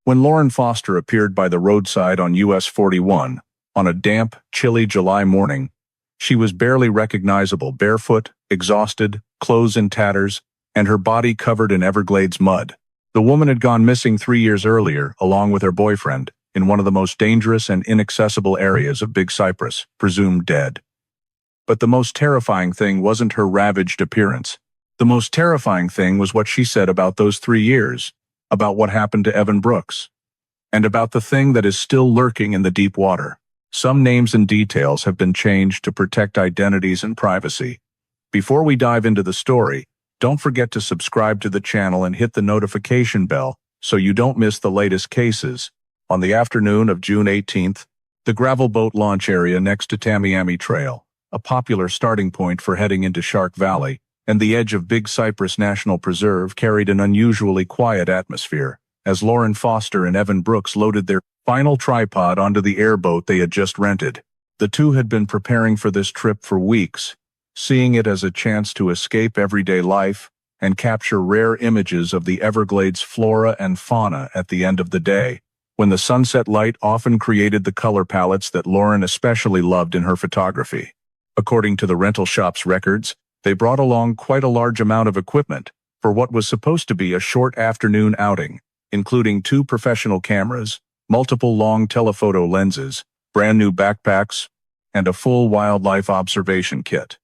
When Lauren Foster appeared by the roadside on US 41, on a damp, chilly July morning, she was barely recognizable, barefoot, exhausted, clothes in tatters, and her body covered in Everglades mud. The woman had gone missing 3 years earlier, along with her boyfriend, in one of the most dangerous and inaccessible areas of Big Cypress, presumed dead. But the most terrifying thing wasn't her ravaged appearance. The most terrifying thing was what she said about those 3 years, about what happened to Evan Brooks, and about the thing that is still lurking in the deep water. Some names and details have been changed to protect identities and privacy. Before we dive into the story, don't forget to subscribe to the channel and hit the notification bell so you don't miss the latest cases. On the afternoon of June 18th, the gravel boat launch area next to Tamiami Trail, a popular starting point for heading into Shark Valley, and the edge of Big Cypress National Preserve carried an unusually quiet atmosphere, as Lauren Foster and Evan Brooks loaded their final tripod onto the airboat they had just rented. The two had been preparing for this trip for weeks, seeing it as a chance to escape everyday life and capture rare images of the Everglades flora and fauna at the end of the day, when the sunset light often created the color palettes that Lauren especially loved in her photography. According to the rental shop's records, they brought along quite a large amount of equipment for what was supposed to be a short afternoon outing, including 2 professional cameras, multiple long telephoto lenses, brand new backpacks, and a full wildlife observation kit.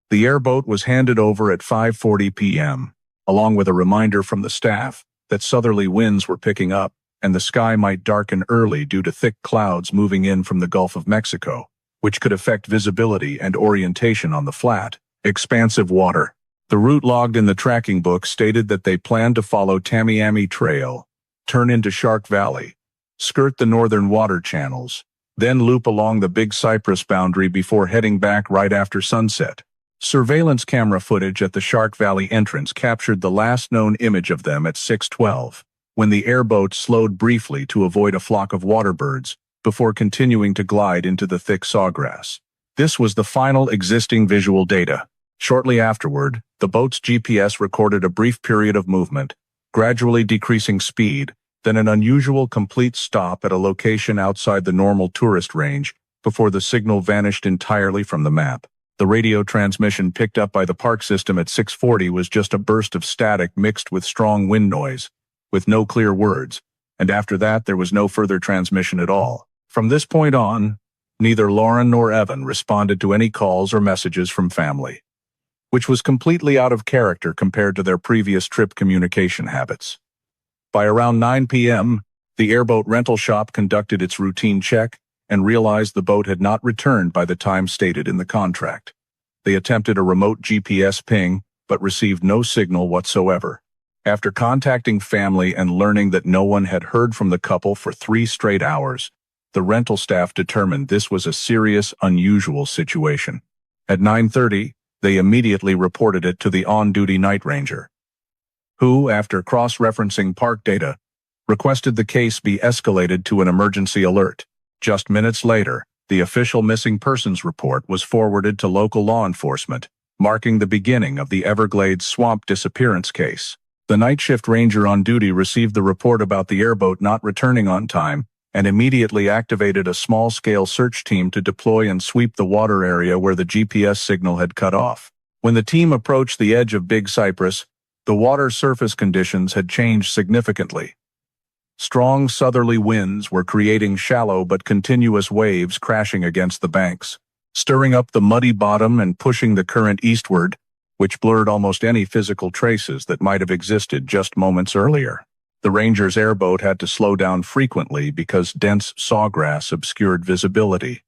The airboat was handed over at 5:40 p.m., along with a reminder from the staff that southerly winds were picking up and the sky might darken early due to thick clouds moving in from the Gulf of Mexico, which could affect visibility and orientation on the flat, expansive water. The route logged in the tracking book stated that they planned to follow Tamiami Trail, turn into Shark Valley, skirt the northern water channels, then loop along the Big Cypress boundary before heading back right after sunset. Surveillance camera footage at the Shark Valley entrance captured the last known image of them at 6:12, when the airboat slowed briefly to avoid a flock of waterbirds, before continuing to glide into the thick sawgrass. This was the final existing visual data. Shortly afterward, the boat's GPS recorded a brief period of movement, gradually decreasing speed, then an unusual complete stop at a location outside the normal tourist range, before the signal vanished entirely from the map. The radio transmission picked up by the park system at 6:40 was just a burst of static mixed with strong wind noise, with no clear words, and after that there was no further transmission at all. From this point on, neither Lauren nor Evan responded to any calls or messages from family, which was completely out of character compared to their previous trip communication habits. By around 9 p.m., the airboat rental shop conducted its routine check and realized the boat had not returned by the time stated in the contract. They attempted a remote GPS ping, but received no signal whatsoever. After contacting family and learning that no one had heard from the couple for 3 straight hours, the rental staff determined this was a serious, unusual situation. At 9:30, they immediately reported it to the on-duty night ranger, who, after cross-referencing park data, requested the case be escalated to an emergency alert. Just minutes later, the official missing persons report was forwarded to local law enforcement, marking the beginning of the Everglades swamp disappearance case. The night shift ranger on duty received the report about the airboat not returning on time and immediately activated a small-scale search team to deploy and sweep the water area where the GPS signal had cut off. When the team approached the edge of Big Cypress, the water surface conditions had changed significantly. Strong southerly winds were creating shallow but continuous waves crashing against the banks, stirring up the muddy bottom and pushing the current eastward, which blurred almost any physical traces that might have existed just moments earlier. The ranger's airboat had to slow down frequently because dense sawgrass obscured visibility,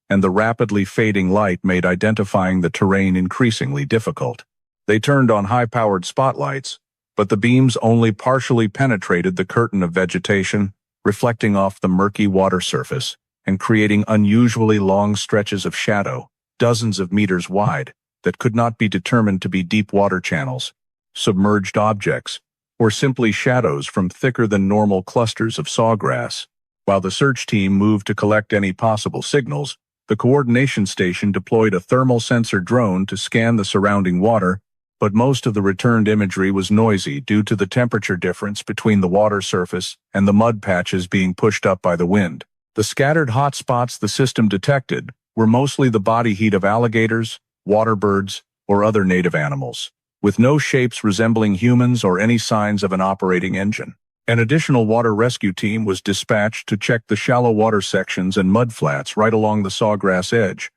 and the rapidly fading light made identifying the terrain increasingly difficult. They turned on high-powered spotlights, but the beams only partially penetrated the curtain of vegetation, reflecting off the murky water surface and creating unusually long stretches of shadow, dozens of meters wide, that could not be determined to be deep water channels, submerged objects, or simply shadows from thicker-than-normal clusters of sawgrass. While the search team moved to collect any possible signals, the coordination station deployed a thermal sensor drone to scan the surrounding water, but most of the returned imagery was noisy due to the temperature difference between the water surface and the mud patches being pushed up by the wind. The scattered hot spots the system detected were mostly the body heat of alligators, water birds, or other native animals, with no shapes resembling humans or any signs of an operating engine. An additional water rescue team was dispatched to check the shallow water sections and mudflats right along the sawgrass edge,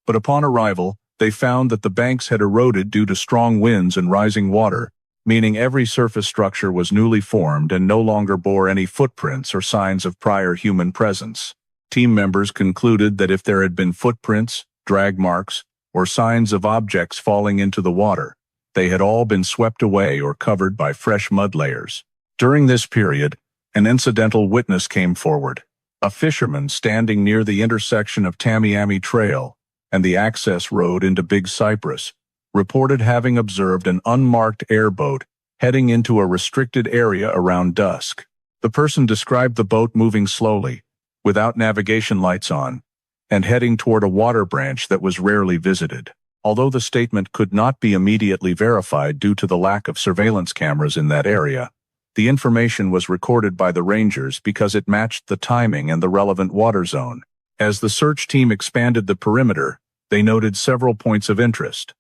but upon arrival, they found that the banks had eroded due to strong winds and rising water, meaning every surface structure was newly formed and no longer bore any footprints or signs of prior human presence. Team members concluded that if there had been footprints, drag marks, or signs of objects falling into the water, they had all been swept away or covered by fresh mud layers. During this period, an incidental witness came forward. A fisherman standing near the intersection of Tamiami Trail and the access road into Big Cypress reported having observed an unmarked airboat heading into a restricted area around dusk. The person described the boat moving slowly, without navigation lights on, and heading toward a water branch that was rarely visited. Although the statement could not be immediately verified due to the lack of surveillance cameras in that area, the information was recorded by the rangers because it matched the timing and the relevant water zone. As the search team expanded the perimeter, they noted several points of interest.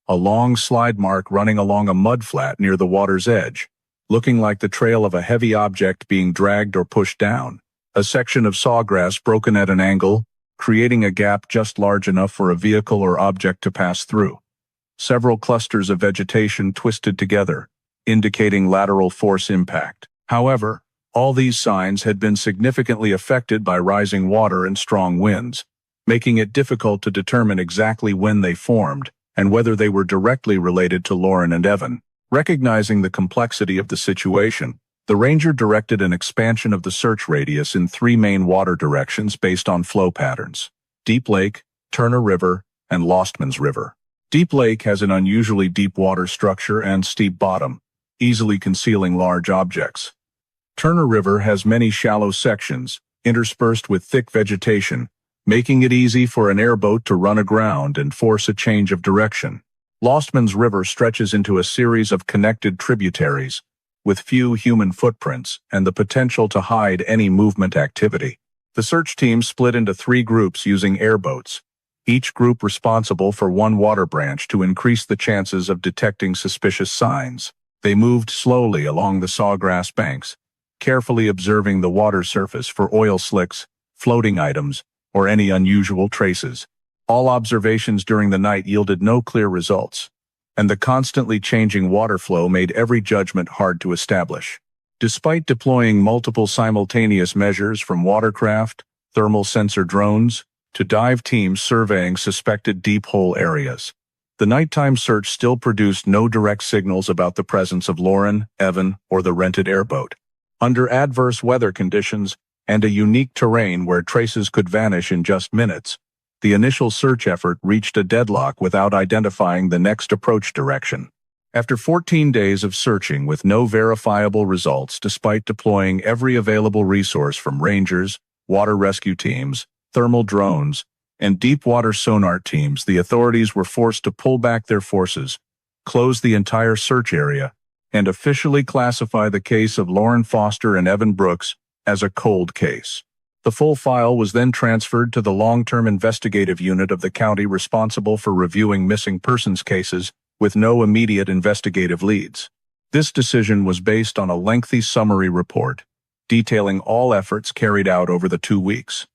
A long slide mark running along a mudflat near the water's edge, looking like the trail of a heavy object being dragged or pushed down. A section of sawgrass broken at an angle, creating a gap just large enough for a vehicle or object to pass through. Several clusters of vegetation twisted together, indicating lateral force impact. However, all these signs had been significantly affected by rising water and strong winds, making it difficult to determine exactly when they formed and whether they were directly related to Lauren and Evan. Recognizing the complexity of the situation, the ranger directed an expansion of the search radius in 3 main water directions based on flow patterns: Deep Lake, Turner River, and Lostman's River. Deep Lake has an unusually deep water structure and steep bottom, easily concealing large objects. Turner River has many shallow sections, interspersed with thick vegetation, making it easy for an airboat to run aground and force a change of direction. Lostman's River stretches into a series of connected tributaries, with few human footprints and the potential to hide any movement activity. The search team split into 3 groups using airboats, each group responsible for 1 water branch to increase the chances of detecting suspicious signs. They moved slowly along the sawgrass banks, carefully observing the water surface for oil slicks, floating items, or any unusual traces. All observations during the night yielded no clear results, and the constantly changing water flow made every judgment hard to establish. Despite deploying multiple simultaneous measures from watercraft, thermal sensor drones, to dive teams surveying suspected deep hole areas, the nighttime search still produced no direct signals about the presence of Lauren, Evan, or the rented airboat. Under adverse weather conditions and a unique terrain where traces could vanish in just minutes, the initial search effort reached a deadlock without identifying the next approach direction. After 14 days of searching with no verifiable results despite deploying every available resource from rangers, water rescue teams, thermal drones, and deep water sonar teams, the authorities were forced to pull back their forces, close the entire search area, and officially classify the case of Lauren Foster and Evan Brooks as a cold case. The full file was then transferred to the long-term investigative unit of the county responsible for reviewing missing persons cases with no immediate investigative leads. This decision was based on a lengthy summary report, detailing all efforts carried out over the 2 weeks.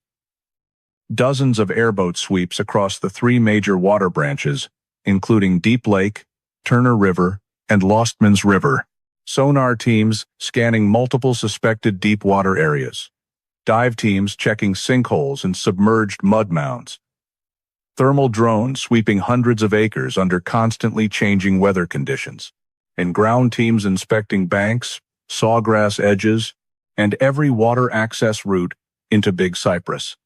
Dozens of airboat sweeps across the 3 major water branches, including Deep Lake, Turner River, and Lostman's River. Sonar teams scanning multiple suspected deep water areas. Dive teams checking sinkholes and submerged mud mounds. Thermal drones sweeping hundreds of acres under constantly changing weather conditions. And ground teams inspecting banks, sawgrass edges, and every water access route into Big Cypress.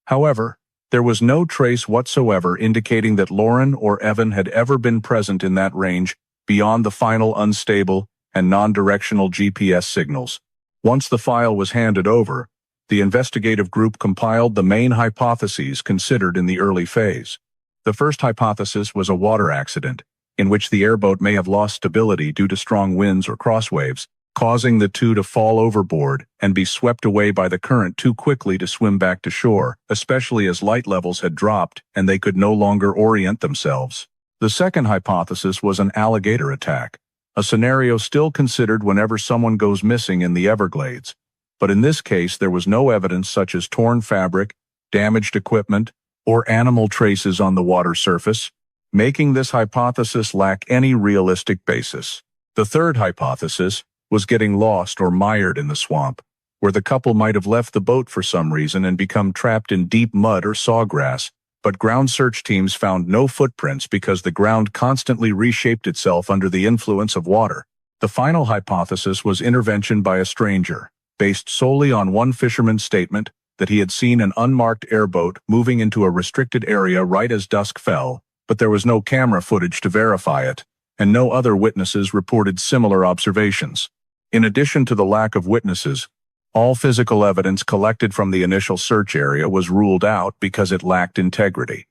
However, there was no trace whatsoever indicating that Lauren or Evan had ever been present in that range beyond the final unstable and non-directional GPS signals. Once the file was handed over, the investigative group compiled the main hypotheses considered in the early phase. The first hypothesis was a water accident, in which the airboat may have lost stability due to strong winds or crosswaves, causing the two to fall overboard and be swept away by the current too quickly to swim back to shore, especially as light levels had dropped and they could no longer orient themselves. The second hypothesis was an alligator attack, a scenario still considered whenever someone goes missing in the Everglades. But in this case, there was no evidence such as torn fabric, damaged equipment, or animal traces on the water surface, making this hypothesis lack any realistic basis. The third hypothesis was getting lost or mired in the swamp, where the couple might have left the boat for some reason and become trapped in deep mud or sawgrass, but ground search teams found no footprints because the ground constantly reshaped itself under the influence of water. The final hypothesis was intervention by a stranger, based solely on one fisherman's statement that he had seen an unmarked airboat moving into a restricted area right as dusk fell, but there was no camera footage to verify it, and no other witnesses reported similar observations. In addition to the lack of witnesses, all physical evidence collected from the initial search area was ruled out because it lacked integrity.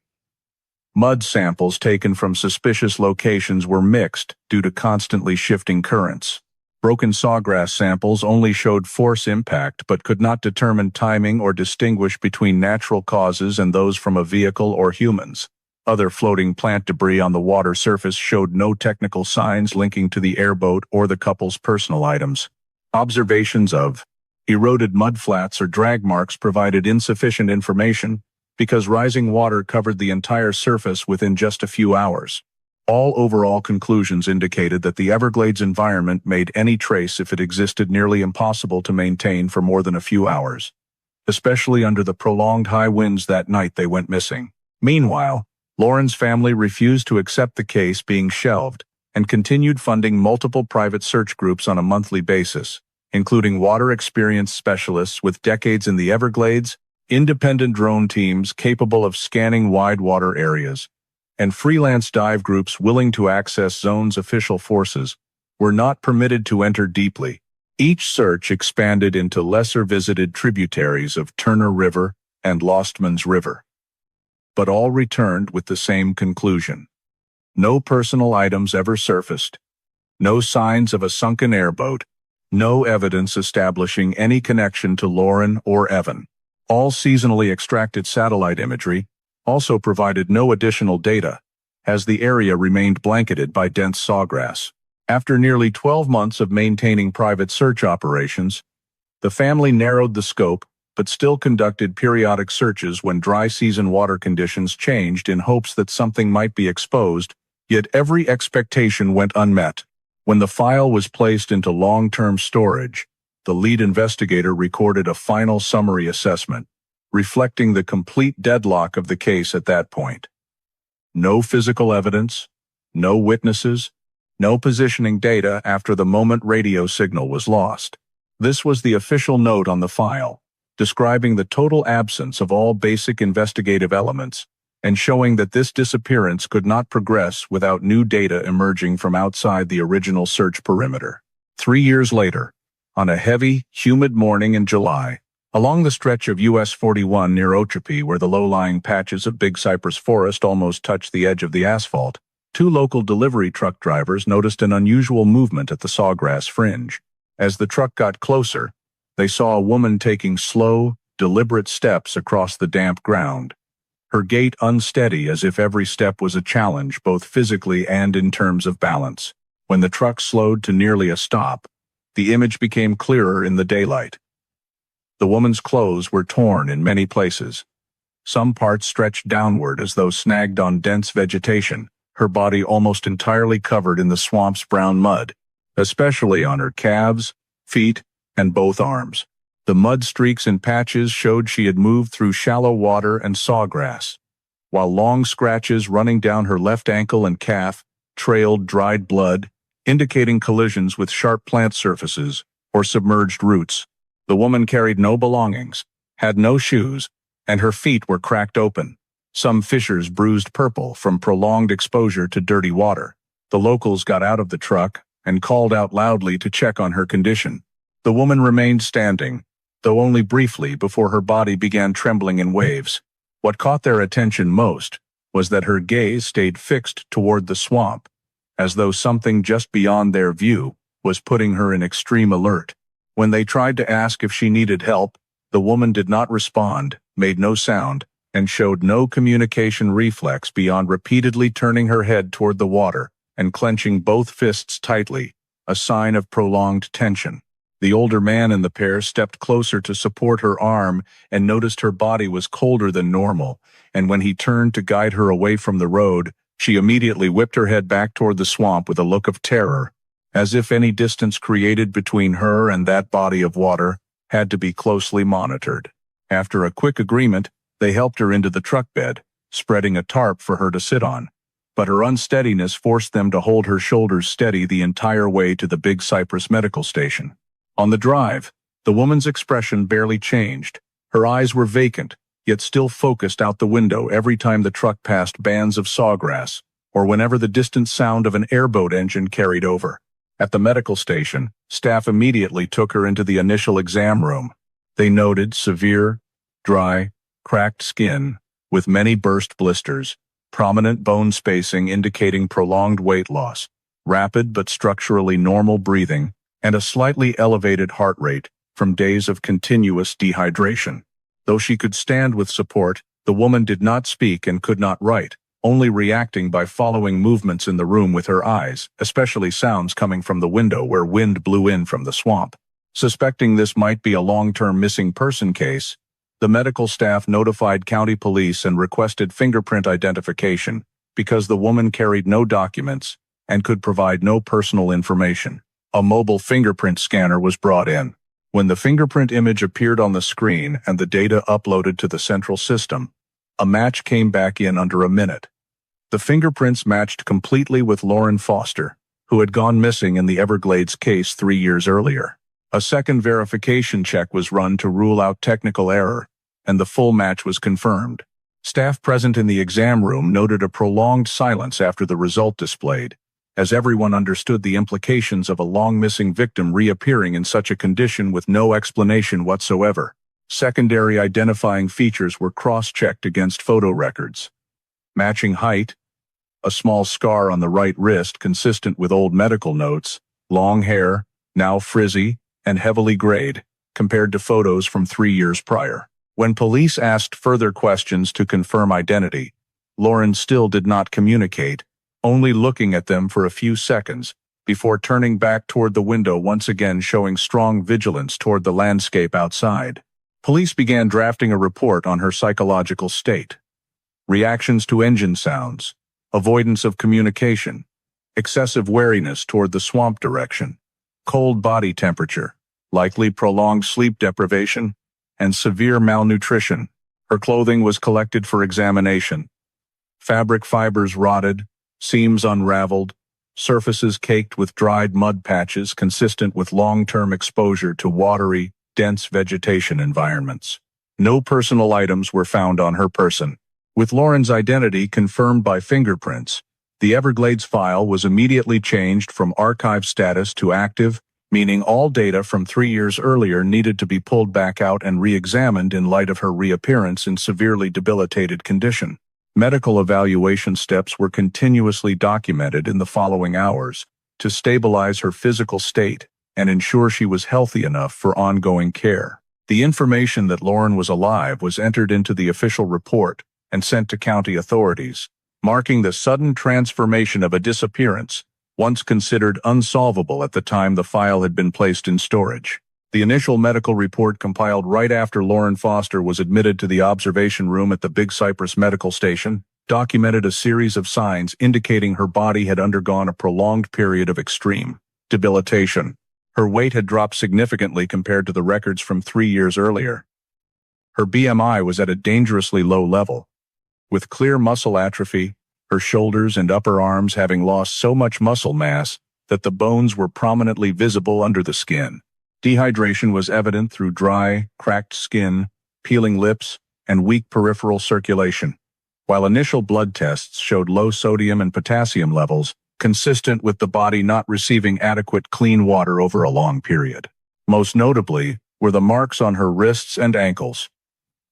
Mud samples taken from suspicious locations were mixed due to constantly shifting currents. Broken sawgrass samples only showed force impact but could not determine timing or distinguish between natural causes and those from a vehicle or humans. Other floating plant debris on the water surface showed no technical signs linking to the airboat or the couple's personal items. Observations of eroded mudflats or drag marks provided insufficient information because rising water covered the entire surface within just a few hours. All overall conclusions indicated that the Everglades environment made any trace if it existed nearly impossible to maintain for more than a few hours, especially under the prolonged high winds that night they went missing. Meanwhile, Lauren's family refused to accept the case being shelved and continued funding multiple private search groups on a monthly basis, including water experience specialists with decades in the Everglades, independent drone teams capable of scanning wide water areas, and freelance dive groups willing to access zones official forces were not permitted to enter deeply. Each search expanded into lesser visited tributaries of Turner River and Lostman's River. But all returned with the same conclusion. No personal items ever surfaced, no signs of a sunken airboat, no evidence establishing any connection to Lauren or Evan. All seasonally extracted satellite imagery also provided no additional data, as the area remained blanketed by dense sawgrass. After nearly 12 months of maintaining private search operations, the family narrowed the scope but still conducted periodic searches when dry season water conditions changed in hopes that something might be exposed, yet every expectation went unmet. When the file was placed into long-term storage, the lead investigator recorded a final summary assessment, reflecting the complete deadlock of the case at that point. No physical evidence, no witnesses, no positioning data after the moment radio signal was lost. This was the official note on the file, describing the total absence of all basic investigative elements and showing that this disappearance could not progress without new data emerging from outside the original search perimeter. 3 years later, on a heavy, humid morning in July, along the stretch of US 41 near Ochopee where the low-lying patches of Big Cypress forest almost touched the edge of the asphalt, 2 local delivery truck drivers noticed an unusual movement at the sawgrass fringe. As the truck got closer, they saw a woman taking slow, deliberate steps across the damp ground, her gait unsteady as if every step was a challenge both physically and in terms of balance. When the truck slowed to nearly a stop, the image became clearer in the daylight. The woman's clothes were torn in many places. Some parts stretched downward as though snagged on dense vegetation, her body almost entirely covered in the swamp's brown mud, especially on her calves, feet, and both arms. The mud streaks and patches showed she had moved through shallow water and sawgrass, while long scratches running down her left ankle and calf trailed dried blood, indicating collisions with sharp plant surfaces or submerged roots. The woman carried no belongings, had no shoes, and her feet were cracked open, some fissures bruised purple from prolonged exposure to dirty water. The locals got out of the truck and called out loudly to check on her condition. The woman remained standing, though only briefly before her body began trembling in waves. What caught their attention most was that her gaze stayed fixed toward the swamp, as though something just beyond their view was putting her in extreme alert. When they tried to ask if she needed help, the woman did not respond, made no sound, and showed no communication reflex beyond repeatedly turning her head toward the water and clenching both fists tightly, a sign of prolonged tension. The older man in the pair stepped closer to support her arm and noticed her body was colder than normal, and when he turned to guide her away from the road, she immediately whipped her head back toward the swamp with a look of terror, as if any distance created between her and that body of water had to be closely monitored. After a quick agreement, they helped her into the truck bed, spreading a tarp for her to sit on, but her unsteadiness forced them to hold her shoulders steady the entire way to the Big Cypress medical station. On the drive, the woman's expression barely changed. Her eyes were vacant, yet still focused out the window every time the truck passed bands of sawgrass, or whenever the distant sound of an airboat engine carried over. At the medical station, staff immediately took her into the initial exam room. They noted severe, dry, cracked skin, with many burst blisters, prominent bone spacing indicating prolonged weight loss, rapid but structurally normal breathing, and a slightly elevated heart rate from days of continuous dehydration. Though she could stand with support, the woman did not speak and could not write, only reacting by following movements in the room with her eyes, especially sounds coming from the window where wind blew in from the swamp. Suspecting this might be a long-term missing person case, the medical staff notified county police and requested fingerprint identification because the woman carried no documents and could provide no personal information. A mobile fingerprint scanner was brought in. When the fingerprint image appeared on the screen and the data uploaded to the central system, a match came back in under a minute. The fingerprints matched completely with Lauren Foster, who had gone missing in the Everglades case 3 years earlier. A second verification check was run to rule out technical error, and the full match was confirmed. Staff present in the exam room noted a prolonged silence after the result displayed, as everyone understood the implications of a long-missing victim reappearing in such a condition with no explanation whatsoever. Secondary identifying features were cross-checked against photo records. Matching height, a small scar on the right wrist consistent with old medical notes, long hair, now frizzy, and heavily grayed, compared to photos from 3 years prior. When police asked further questions to confirm identity, Lauren still did not communicate, only looking at them for a few seconds, before turning back toward the window once again showing strong vigilance toward the landscape outside. Police began drafting a report on her psychological state. Reactions to engine sounds, avoidance of communication, excessive wariness toward the swamp direction, cold body temperature, likely prolonged sleep deprivation, and severe malnutrition. Her clothing was collected for examination. Fabric fibers rotted, seams unraveled, surfaces caked with dried mud patches consistent with long-term exposure to watery, dense vegetation environments. No personal items were found on her person. With Lauren's identity confirmed by fingerprints, the Everglades file was immediately changed from archive status to active, meaning all data from 3 years earlier needed to be pulled back out and re-examined in light of her reappearance in severely debilitated condition. Medical evaluation steps were continuously documented in the following hours to stabilize her physical state and ensure she was healthy enough for ongoing care. The information that Lauren was alive was entered into the official report and sent to county authorities, marking the sudden transformation of a disappearance once considered unsolvable at the time the file had been placed in storage. The initial medical report compiled right after Lauren Foster was admitted to the observation room at the Big Cypress medical station documented a series of signs indicating her body had undergone a prolonged period of extreme debilitation. Her weight had dropped significantly compared to the records from 3 years earlier. Her BMI was at a dangerously low level, with clear muscle atrophy, her shoulders and upper arms having lost so much muscle mass that the bones were prominently visible under the skin. Dehydration was evident through dry, cracked skin, peeling lips, and weak peripheral circulation, while initial blood tests showed low sodium and potassium levels, consistent with the body not receiving adequate clean water over a long period. Most notably were the marks on her wrists and ankles,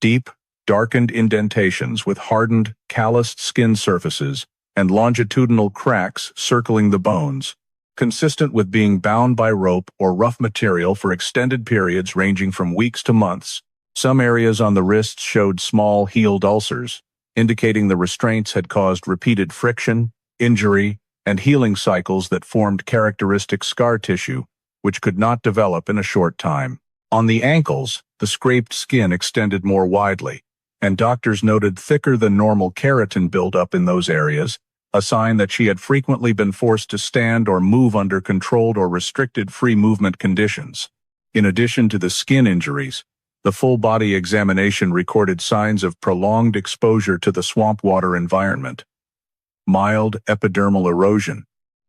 deep, darkened indentations with hardened, calloused skin surfaces and longitudinal cracks circling the bones, consistent with being bound by rope or rough material for extended periods ranging from weeks to months. Some areas on the wrists showed small healed ulcers, indicating the restraints had caused repeated friction, injury, and healing cycles that formed characteristic scar tissue, which could not develop in a short time. On the ankles, the scraped skin extended more widely, and doctors noted thicker than normal keratin buildup in those areas, a sign that she had frequently been forced to stand or move under controlled or restricted free movement conditions. In addition to the skin injuries, the full-body examination recorded signs of prolonged exposure to the swamp water environment. Mild epidermal erosion,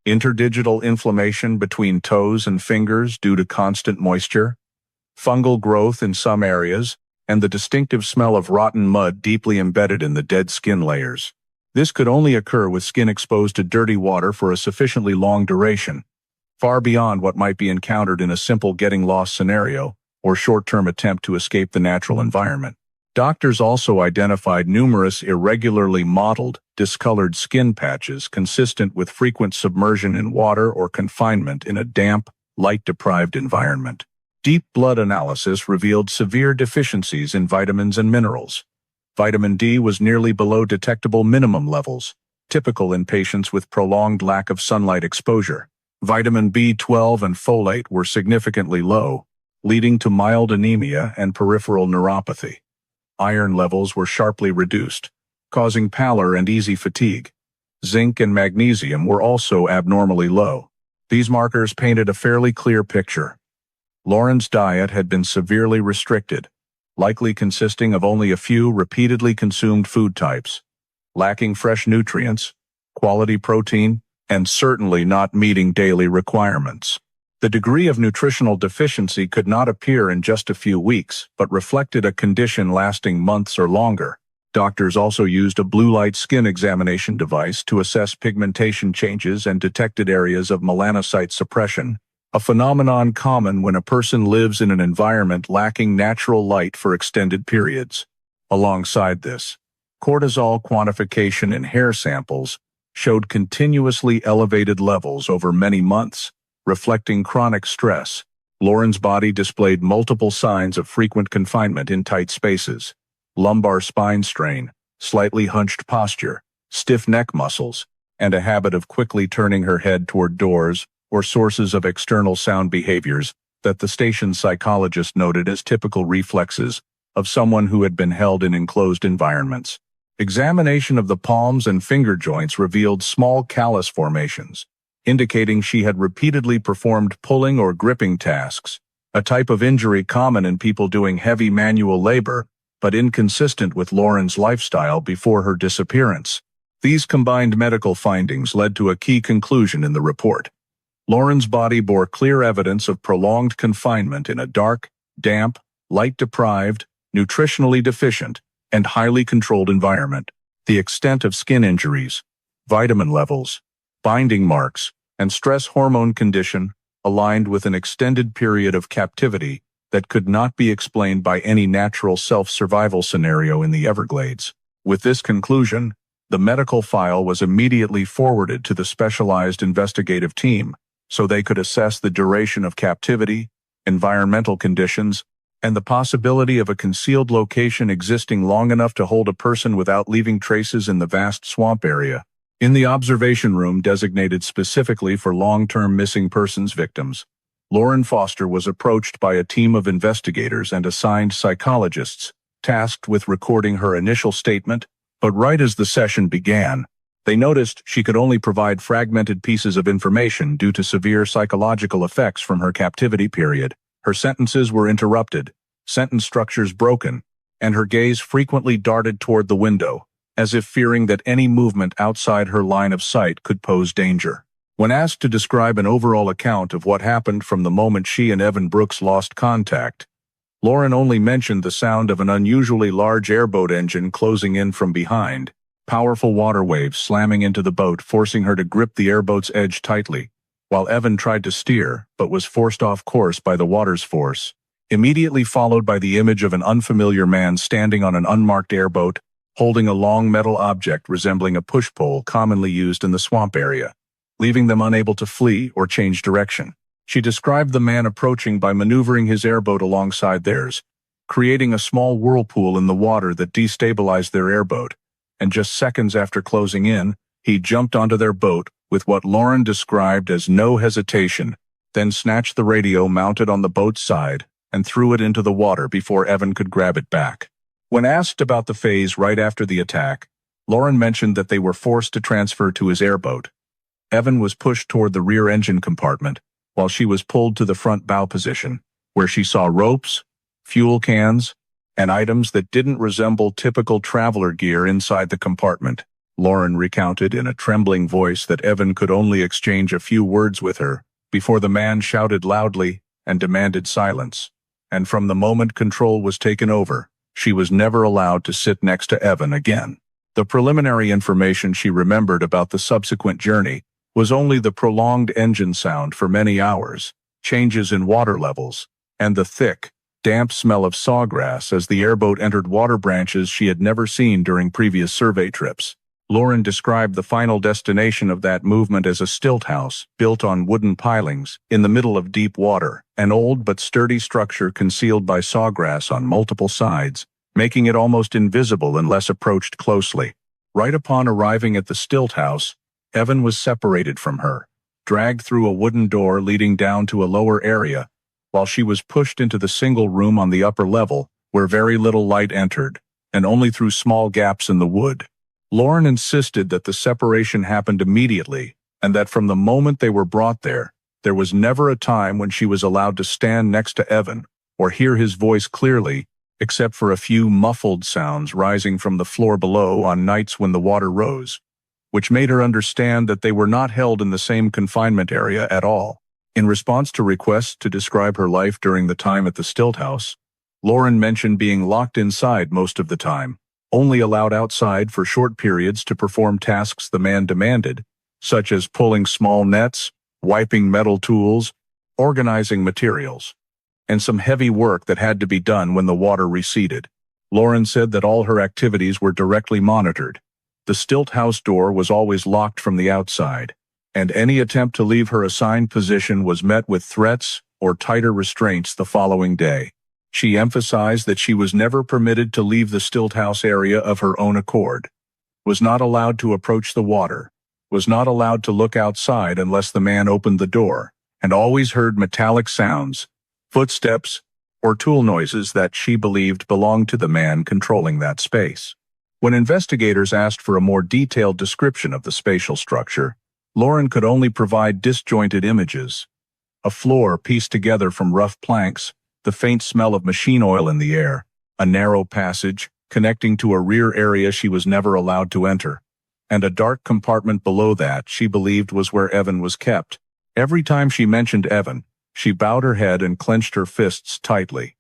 interdigital inflammation between toes and fingers due to constant moisture, fungal growth in some areas, and the distinctive smell of rotten mud deeply embedded in the dead skin layers. This could only occur with skin exposed to dirty water for a sufficiently long duration, far beyond what might be encountered in a simple getting lost scenario or short-term attempt to escape the natural environment. Doctors also identified numerous irregularly mottled, discolored skin patches consistent with frequent submersion in water or confinement in a damp, light-deprived environment. Deep blood analysis revealed severe deficiencies in vitamins and minerals. Vitamin D was nearly below detectable minimum levels, typical in patients with prolonged lack of sunlight exposure. Vitamin B12 and folate were significantly low, leading to mild anemia and peripheral neuropathy. Iron levels were sharply reduced, causing pallor and easy fatigue. Zinc and magnesium were also abnormally low. These markers painted a fairly clear picture. Lauren's diet had been severely restricted, likely consisting of only a few repeatedly consumed food types, lacking fresh nutrients, quality protein, and certainly not meeting daily requirements. The degree of nutritional deficiency could not appear in just a few weeks, but reflected a condition lasting months or longer. Doctors also used a blue light skin examination device to assess pigmentation changes and detected areas of melanocyte suppression, a phenomenon common when a person lives in an environment lacking natural light for extended periods. Alongside this, cortisol quantification in hair samples showed continuously elevated levels over many months, reflecting chronic stress. Lauren's body displayed multiple signs of frequent confinement in tight spaces: lumbar spine strain, slightly hunched posture, stiff neck muscles, and a habit of quickly turning her head toward doors or sources of external sound behaviors that the station's psychologist noted as typical reflexes of someone who had been held in enclosed environments. Examination of the palms and finger joints revealed small callus formations, indicating she had repeatedly performed pulling or gripping tasks, a type of injury common in people doing heavy manual labor, but inconsistent with Lauren's lifestyle before her disappearance. These combined medical findings led to a key conclusion in the report. Lauren's body bore clear evidence of prolonged confinement in a dark, damp, light-deprived, nutritionally deficient, and highly controlled environment. The extent of skin injuries, vitamin levels, binding marks, and stress hormone condition aligned with an extended period of captivity that could not be explained by any natural self-survival scenario in the Everglades. With this conclusion, the medical file was immediately forwarded to the specialized investigative team so they could assess the duration of captivity, environmental conditions, and the possibility of a concealed location existing long enough to hold a person without leaving traces in the vast swamp area. In the observation room designated specifically for long-term missing persons victims, Lauren Foster was approached by a team of investigators and assigned psychologists, tasked with recording her initial statement, but right as the session began, they noticed she could only provide fragmented pieces of information due to severe psychological effects from her captivity period. Her sentences were interrupted, sentence structures broken, and her gaze frequently darted toward the window, as if fearing that any movement outside her line of sight could pose danger. When asked to describe an overall account of what happened from the moment she and Evan Brooks lost contact, Lauren only mentioned the sound of an unusually large airboat engine closing in from behind, powerful water waves slamming into the boat forcing her to grip the airboat's edge tightly, while Evan tried to steer but was forced off course by the water's force, immediately followed by the image of an unfamiliar man standing on an unmarked airboat, holding a long metal object resembling a push-pole commonly used in the swamp area, leaving them unable to flee or change direction. She described the man approaching by maneuvering his airboat alongside theirs, creating a small whirlpool in the water that destabilized their airboat, and just seconds after closing in, he jumped onto their boat with what Lauren described as no hesitation, then snatched the radio mounted on the boat's side and threw it into the water before Evan could grab it back. When asked about the phase right after the attack, Lauren mentioned that they were forced to transfer to his airboat. Evan was pushed toward the rear engine compartment, while she was pulled to the front bow position, where she saw ropes, fuel cans, and items that didn't resemble typical traveler gear inside the compartment. Lauren recounted in a trembling voice that Evan could only exchange a few words with her before the man shouted loudly and demanded silence. And from the moment control was taken over, she was never allowed to sit next to Evan again. The preliminary information she remembered about the subsequent journey was only the prolonged engine sound for many hours, changes in water levels, and the thick, damp smell of sawgrass as the airboat entered water branches she had never seen during previous survey trips. Lauren described the final destination of that movement as a stilt house built on wooden pilings in the middle of deep water, an old but sturdy structure concealed by sawgrass on multiple sides, making it almost invisible unless approached closely. Right upon arriving at the stilt house, Evan was separated from her, dragged through a wooden door leading down to a lower area, while she was pushed into the single room on the upper level, where very little light entered, and only through small gaps in the wood. Lauren insisted that the separation happened immediately, and that from the moment they were brought there was never a time when she was allowed to stand next to Evan or hear his voice clearly, except for a few muffled sounds rising from the floor below on nights when the water rose, which made her understand that they were not held in the same confinement area at all. In response to requests to describe her life during the time at the stilt house, Lauren mentioned being locked inside most of the time, only allowed outside for short periods to perform tasks the man demanded, such as pulling small nets, wiping metal tools, organizing materials, and some heavy work that had to be done when the water receded. Lauren said that all her activities were directly monitored. The stilt house door was always locked from the outside, and any attempt to leave her assigned position was met with threats or tighter restraints the following day. She emphasized that she was never permitted to leave the stilt house area of her own accord, was not allowed to approach the water, was not allowed to look outside unless the man opened the door, and always heard metallic sounds, footsteps, or tool noises that she believed belonged to the man controlling that space. When investigators asked for a more detailed description of the spatial structure, Lauren could only provide disjointed images. A floor pieced together from rough planks, the faint smell of machine oil in the air, a narrow passage connecting to a rear area she was never allowed to enter, and a dark compartment below that she believed was where Evan was kept. Every time she mentioned Evan, she bowed her head and clenched her fists tightly,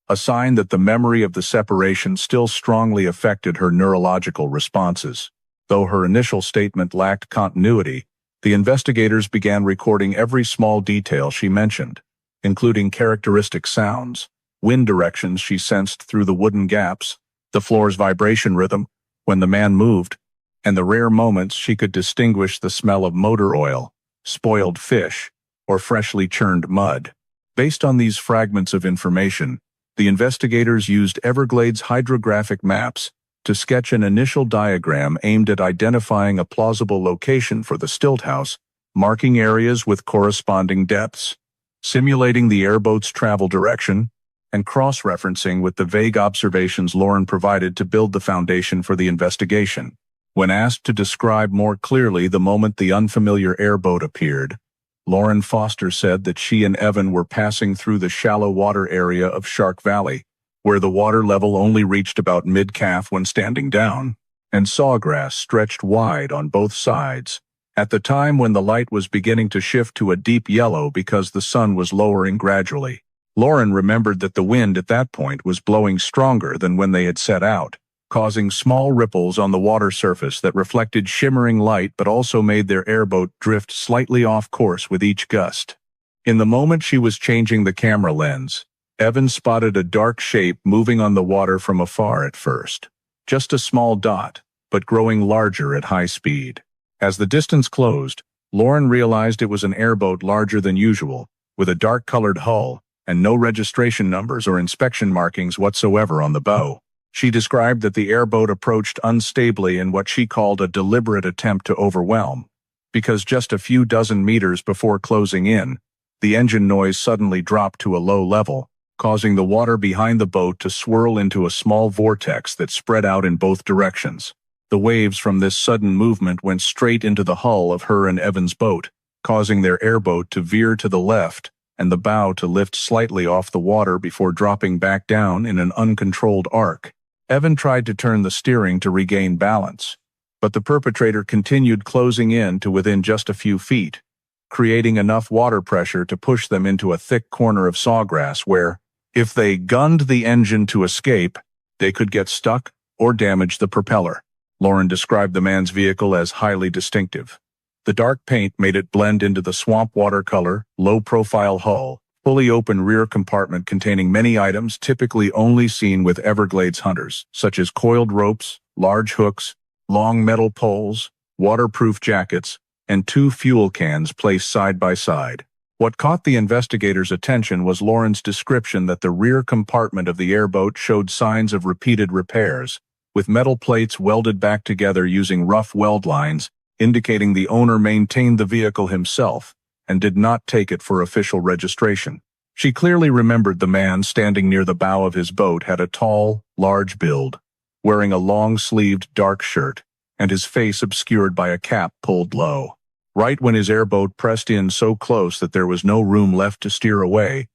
a sign that the memory of the separation still strongly affected her neurological responses. Though her initial statement lacked continuity, the investigators began recording every small detail she mentioned, including characteristic sounds, wind directions she sensed through the wooden gaps, the floor's vibration rhythm when the man moved, and the rare moments she could distinguish the smell of motor oil, spoiled fish, or freshly churned mud. Based on these fragments of information, the investigators used Everglades hydrographic maps to sketch an initial diagram aimed at identifying a plausible location for the stilt house, marking areas with corresponding depths, simulating the airboat's travel direction, and cross-referencing with the vague observations Lauren provided to build the foundation for the investigation. When asked to describe more clearly the moment the unfamiliar airboat appeared, Lauren Foster said that she and Evan were passing through the shallow water area of Shark Valley, where the water level only reached about mid-calf when standing down, and sawgrass stretched wide on both sides, at the time when the light was beginning to shift to a deep yellow because the sun was lowering gradually. Lauren remembered that the wind at that point was blowing stronger than when they had set out, causing small ripples on the water surface that reflected shimmering light but also made their airboat drift slightly off course with each gust. In the moment she was changing the camera lens, Evan spotted a dark shape moving on the water from afar at first, just a small dot, but growing larger at high speed. As the distance closed, Lauren realized it was an airboat larger than usual, with a dark-colored hull and no registration numbers or inspection markings whatsoever on the bow. She described that the airboat approached unstably in what she called a deliberate attempt to overwhelm, because just a few dozen meters before closing in, the engine noise suddenly dropped to a low level, causing the water behind the boat to swirl into a small vortex that spread out in both directions. The waves from this sudden movement went straight into the hull of her and Evan's boat, causing their airboat to veer to the left and the bow to lift slightly off the water before dropping back down in an uncontrolled arc. Evan tried to turn the steering to regain balance, but the perpetrator continued closing in to within just a few feet, creating enough water pressure to push them into a thick corner of sawgrass where, if they gunned the engine to escape, they could get stuck or damage the propeller. Lauren described the man's vehicle as highly distinctive. The dark paint made it blend into the swamp water color, low-profile hull, fully open rear compartment containing many items typically only seen with Everglades hunters, such as coiled ropes, large hooks, long metal poles, waterproof jackets, and 2 fuel cans placed side by side. What caught the investigators' attention was Lauren's description that the rear compartment of the airboat showed signs of repeated repairs, with metal plates welded back together using rough weld lines, indicating the owner maintained the vehicle himself and did not take it for official registration. She clearly remembered the man standing near the bow of his boat had a tall, large build, wearing a long-sleeved dark shirt, and his face obscured by a cap pulled low. Right when his airboat pressed in so close that there was no room left to steer away,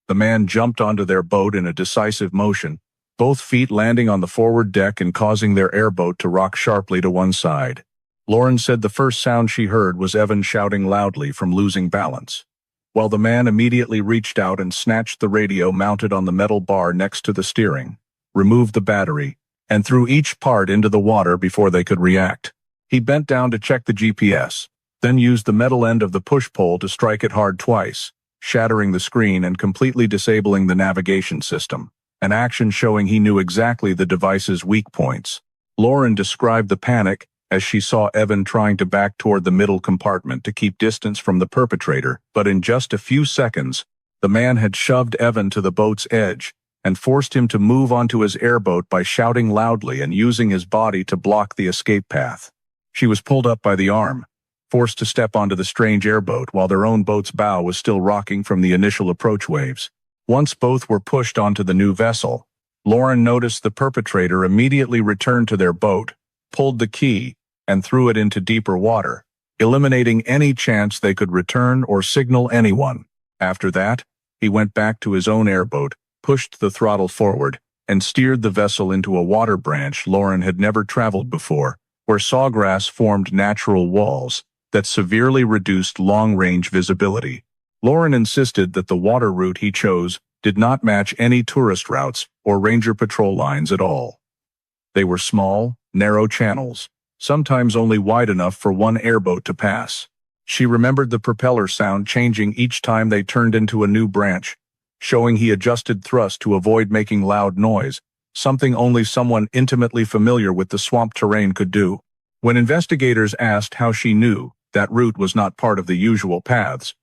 the man jumped onto their boat in a decisive motion, both feet landing on the forward deck and causing their airboat to rock sharply to one side. Lauren said the first sound she heard was Evan shouting loudly from losing balance, while the man immediately reached out and snatched the radio mounted on the metal bar next to the steering, removed the battery, and threw each part into the water before they could react. He bent down to check the GPS, then used the metal end of the push pole to strike it hard twice, shattering the screen and completely disabling the navigation system, an action showing he knew exactly the device's weak points. Lauren described the panic as she saw Evan trying to back toward the middle compartment to keep distance from the perpetrator, but in just a few seconds, the man had shoved Evan to the boat's edge and forced him to move onto his airboat by shouting loudly and using his body to block the escape path. She was pulled up by the arm, forced to step onto the strange airboat while their own boat's bow was still rocking from the initial approach waves. Once both were pushed onto the new vessel, Lauren noticed the perpetrator immediately returned to their boat, pulled the key, and threw it into deeper water, eliminating any chance they could return or signal anyone. After that, he went back to his own airboat, pushed the throttle forward, and steered the vessel into a water branch Lauren had never traveled before, where sawgrass formed natural walls that severely reduced long-range visibility. Lauren insisted that the water route he chose did not match any tourist routes or ranger patrol lines at all. They were small, narrow channels, sometimes only wide enough for one airboat to pass. She remembered the propeller sound changing each time they turned into a new branch, showing he adjusted thrust to avoid making loud noise, something only someone intimately familiar with the swamp terrain could do. When investigators asked how she knew that route was not part of the usual paths,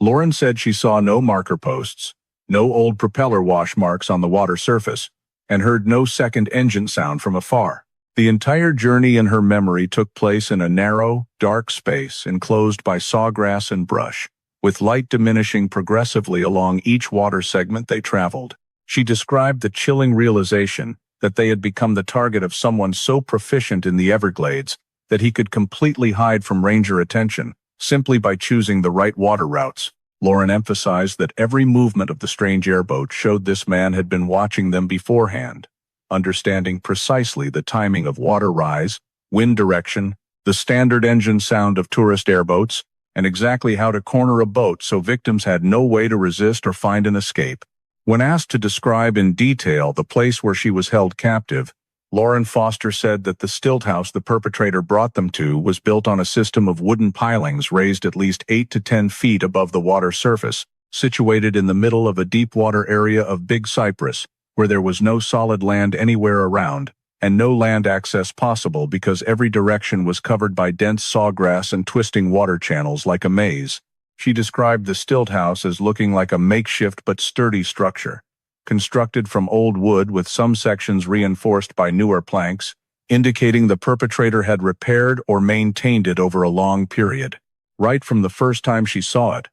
Lauren said she saw no marker posts, no old propeller wash marks on the water surface, and heard no second engine sound from afar. The entire journey in her memory took place in a narrow, dark space enclosed by sawgrass and brush, with light diminishing progressively along each water segment they traveled. She described the chilling realization that they had become the target of someone so proficient in the Everglades that he could completely hide from ranger attention simply by choosing the right water routes. Lauren emphasized that every movement of the strange airboat showed this man had been watching them beforehand, understanding precisely the timing of water rise, wind direction, the standard engine sound of tourist airboats, and exactly how to corner a boat so victims had no way to resist or find an escape. When asked to describe in detail the place where she was held captive, Lauren Foster said that the stilt house the perpetrator brought them to was built on a system of wooden pilings raised at least 8 to 10 feet above the water surface, situated in the middle of a deep water area of Big Cypress, where there was no solid land anywhere around, and no land access possible because every direction was covered by dense sawgrass and twisting water channels like a maze. She described the stilt house as looking like a makeshift but sturdy structure, constructed from old wood with some sections reinforced by newer planks, indicating the perpetrator had repaired or maintained it over a long period. Right from the first time she saw it,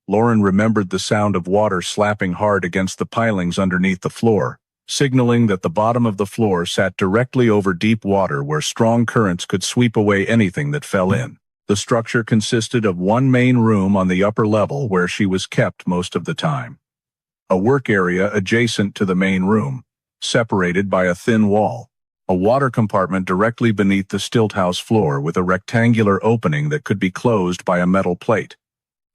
Lauren remembered the sound of water slapping hard against the pilings underneath the floor, signaling that the bottom of the floor sat directly over deep water where strong currents could sweep away anything that fell in. The structure consisted of one main room on the upper level where she was kept most of the time, a work area adjacent to the main room, separated by a thin wall, a water compartment directly beneath the stilt house floor with a rectangular opening that could be closed by a metal plate,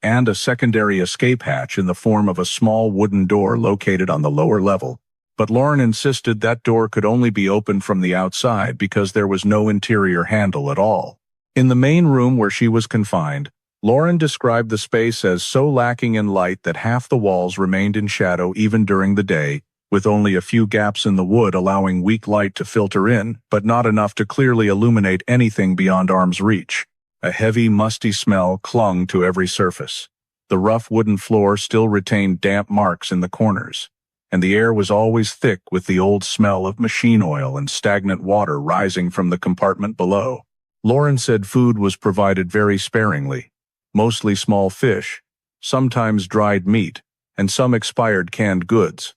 and a secondary escape hatch in the form of a small wooden door located on the lower level. But Lauren insisted that door could only be opened from the outside because there was no interior handle at all. In the main room where she was confined, Lauren described the space as so lacking in light that half the walls remained in shadow even during the day, with only a few gaps in the wood allowing weak light to filter in, but not enough to clearly illuminate anything beyond arm's reach. A heavy, musty smell clung to every surface. The rough wooden floor still retained damp marks in the corners, and the air was always thick with the old smell of machine oil and stagnant water rising from the compartment below. Lauren said food was provided very sparingly, mostly small fish, sometimes dried meat, and some expired canned goods.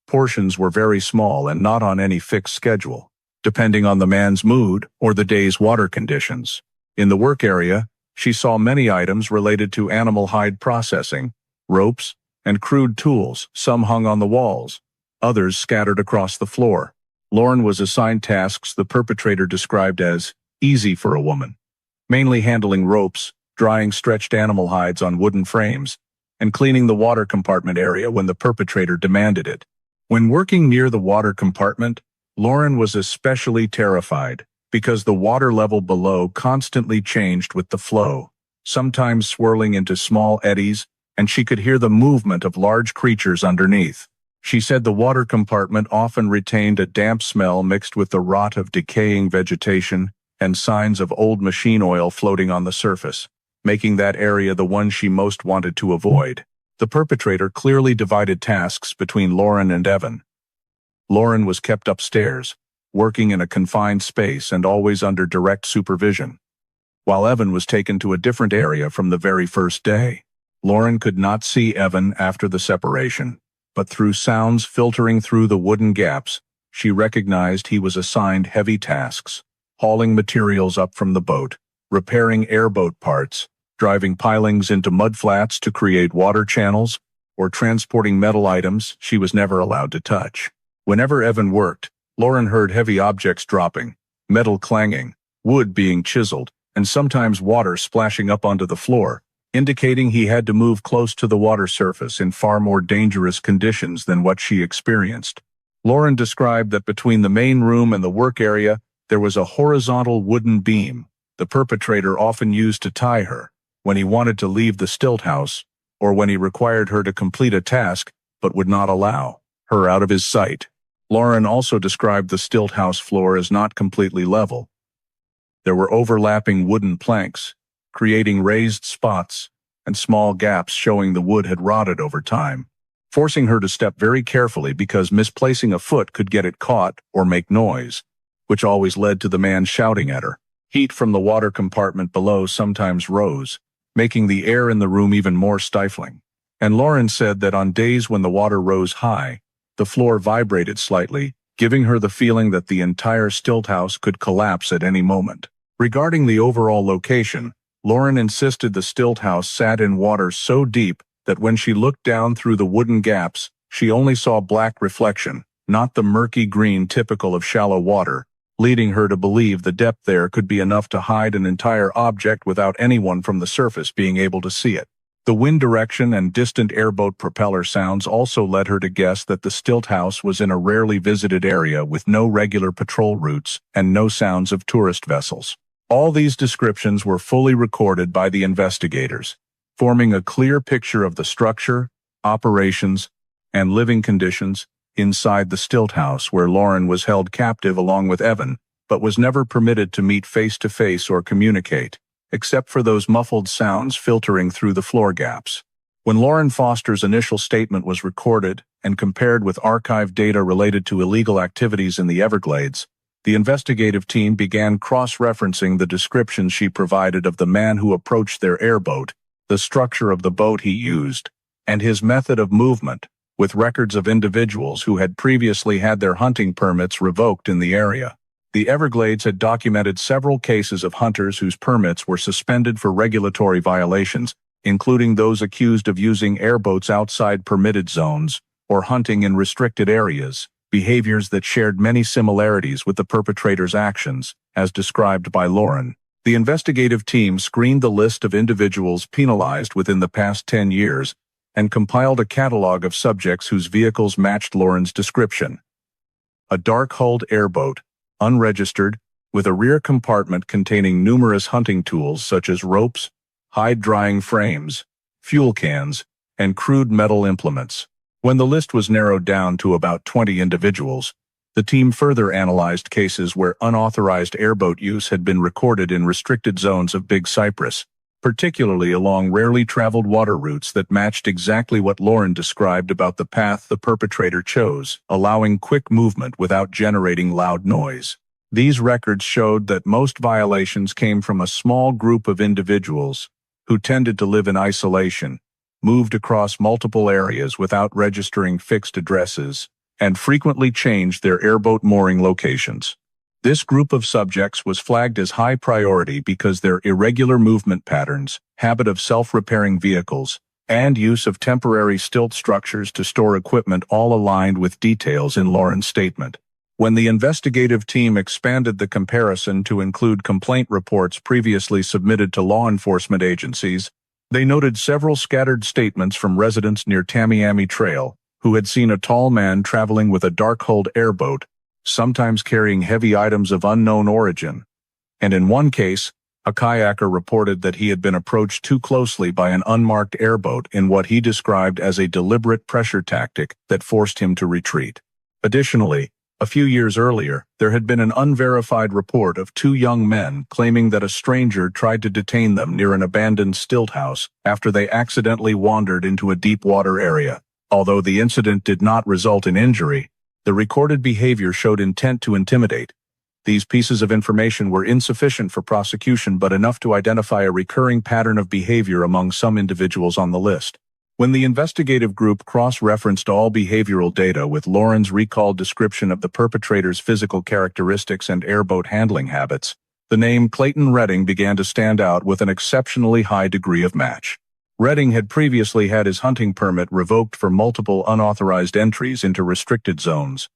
Portions were very small and not on any fixed schedule, depending on the man's mood or the day's water conditions. In the work area, she saw many items related to animal hide processing, ropes, and crude tools, some hung on the walls, others scattered across the floor. Lauren was assigned tasks the perpetrator described as easy for a woman, mainly handling ropes, drying stretched animal hides on wooden frames, and cleaning the water compartment area when the perpetrator demanded it. When working near the water compartment, Lauren was especially terrified because the water level below constantly changed with the flow, sometimes swirling into small eddies, and she could hear the movement of large creatures underneath. She said the water compartment often retained a damp smell mixed with the rot of decaying vegetation and signs of old machine oil floating on the surface, making that area the one she most wanted to avoid. The perpetrator clearly divided tasks between Lauren and Evan. Lauren was kept upstairs, working in a confined space and always under direct supervision, while Evan was taken to a different area from the very first day. Lauren could not see Evan after the separation, but through sounds filtering through the wooden gaps, she recognized he was assigned heavy tasks, hauling materials up from the boat, repairing airboat parts, driving pilings into mudflats to create water channels, or transporting metal items she was never allowed to touch. Whenever Evan worked, Lauren heard heavy objects dropping, metal clanging, wood being chiseled, and sometimes water splashing up onto the floor, indicating he had to move close to the water surface in far more dangerous conditions than what she experienced. Lauren described that between the main room and the work area, there was a horizontal wooden beam the perpetrator often used to tie her when he wanted to leave the stilt house or when he required her to complete a task but would not allow her out of his sight. Lauren also described the stilt house floor as not completely level. There were overlapping wooden planks, creating raised spots and small gaps showing the wood had rotted over time, forcing her to step very carefully because misplacing a foot could get it caught or make noise, which always led to the man shouting at her. Heat from the water compartment below sometimes rose, making the air in the room even more stifling. And Lauren said that on days when the water rose high, the floor vibrated slightly, giving her the feeling that the entire stilt house could collapse at any moment. Regarding the overall location, Lauren insisted the stilt house sat in water so deep that when she looked down through the wooden gaps, she only saw black reflection, not the murky green typical of shallow water, leading her to believe the depth there could be enough to hide an entire object without anyone from the surface being able to see it. The wind direction and distant airboat propeller sounds also led her to guess that the stilt house was in a rarely visited area with no regular patrol routes and no sounds of tourist vessels. All these descriptions were fully recorded by the investigators, forming a clear picture of the structure, operations, and living conditions inside the stilt house where Lauren was held captive along with Evan, but was never permitted to meet face-to-face or communicate, except for those muffled sounds filtering through the floor gaps. When Lauren Foster's initial statement was recorded and compared with archived data related to illegal activities in the Everglades, the investigative team began cross-referencing the descriptions she provided of the man who approached their airboat, the structure of the boat he used, and his method of movement, with records of individuals who had previously had their hunting permits revoked in the area. The Everglades had documented several cases of hunters whose permits were suspended for regulatory violations, including those accused of using airboats outside permitted zones or hunting in restricted areas, behaviors that shared many similarities with the perpetrator's actions, as described by Lauren. The investigative team screened the list of individuals penalized within the past 10 years and compiled a catalog of subjects whose vehicles matched Lauren's description. A dark-hulled airboat, unregistered, with a rear compartment containing numerous hunting tools such as ropes, hide-drying frames, fuel cans, and crude metal implements. When the list was narrowed down to about 20 individuals, the team further analyzed cases where unauthorized airboat use had been recorded in restricted zones of Big Cypress, particularly along rarely traveled water routes that matched exactly what Lauren described about the path the perpetrator chose, allowing quick movement without generating loud noise. These records showed that most violations came from a small group of individuals who tended to live in isolation, moved across multiple areas without registering fixed addresses, and frequently changed their airboat mooring locations. This group of subjects was flagged as high priority because their irregular movement patterns, habit of self-repairing vehicles, and use of temporary stilt structures to store equipment all aligned with details in Lauren's statement. When the investigative team expanded the comparison to include complaint reports previously submitted to law enforcement agencies, they noted several scattered statements from residents near Tamiami Trail, who had seen a tall man traveling with a dark-hulled airboat, sometimes carrying heavy items of unknown origin. And in one case, a kayaker reported that he had been approached too closely by an unmarked airboat in what he described as a deliberate pressure tactic that forced him to retreat. Additionally, a few years earlier, there had been an unverified report of two young men claiming that a stranger tried to detain them near an abandoned stilt house after they accidentally wandered into a deep water area. Although the incident did not result in injury, the recorded behavior showed intent to intimidate. These pieces of information were insufficient for prosecution but enough to identify a recurring pattern of behavior among some individuals on the list. When the investigative group cross-referenced all behavioral data with Lauren's recalled description of the perpetrator's physical characteristics and airboat handling habits, the name Clayton Redding began to stand out with an exceptionally high degree of match. Redding had previously had his hunting permit revoked for multiple unauthorized entries into restricted zones,